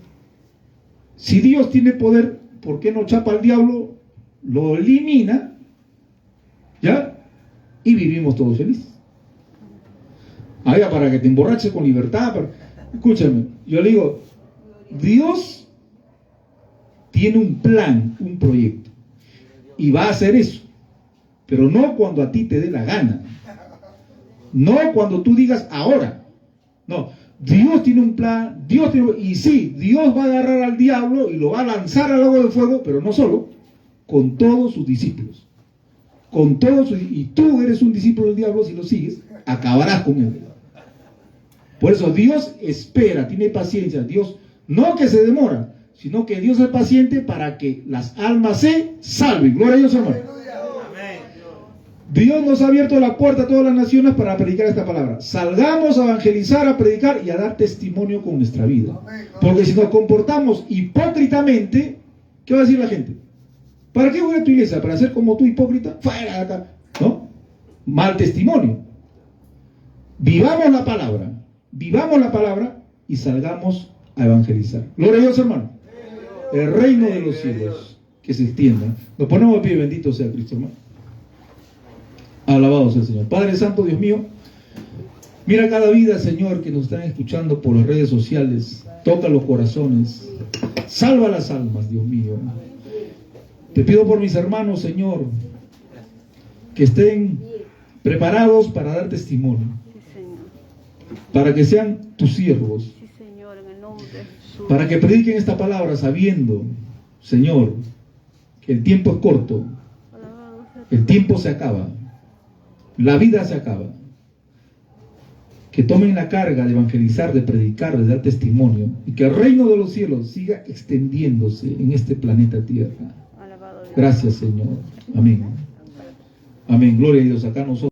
si Dios tiene poder, ¿por qué no chapa al diablo, lo elimina, ya, y vivimos todos felices? Para que te emborraches con libertad. Escúchame, yo le digo, Dios tiene un plan, un proyecto, y va a hacer eso, pero no cuando a ti te dé la gana, no cuando tú digas ahora, no. Dios tiene un plan, y sí, Dios va a agarrar al diablo y lo va a lanzar al lago de fuego, pero no solo, con todos sus discípulos, y tú eres un discípulo del diablo. Si lo sigues, acabarás con él. Por eso Dios espera, tiene paciencia. Dios no que se demora, sino que Dios es paciente para que las almas se salven. Gloria a Dios, hermano. Dios nos ha abierto la puerta a todas las naciones para predicar esta palabra. Salgamos a evangelizar, a predicar y a dar testimonio con nuestra vida. Porque si nos comportamos hipócritamente, ¿qué va a decir la gente? ¿Para qué voy a tu iglesia? ¿Para ser como tú, hipócrita? Fuera de acá. ¿No? Mal testimonio. Vivamos la palabra y salgamos a evangelizar. Gloria a Dios, hermano. El reino de los cielos que se extienda. Nos ponemos de pie, bendito sea Cristo, hermano. Alabado sea el Señor. Padre Santo, Dios mío, mira cada vida, Señor, que nos están escuchando por las redes sociales. Toca los corazones. Salva las almas, Dios mío. Te pido por mis hermanos, Señor, que estén preparados para dar testimonio. Para que sean tus siervos. Sí, Señor, en el nombre de Jesús. Para que prediquen esta palabra sabiendo, Señor, que el tiempo es corto. El tiempo se acaba. La vida se acaba. Que tomen la carga de evangelizar, de predicar, de dar testimonio. Y que el reino de los cielos siga extendiéndose en este planeta Tierra. Gracias, Señor. Amén. Amén. Gloria a Dios. Acá nosotros.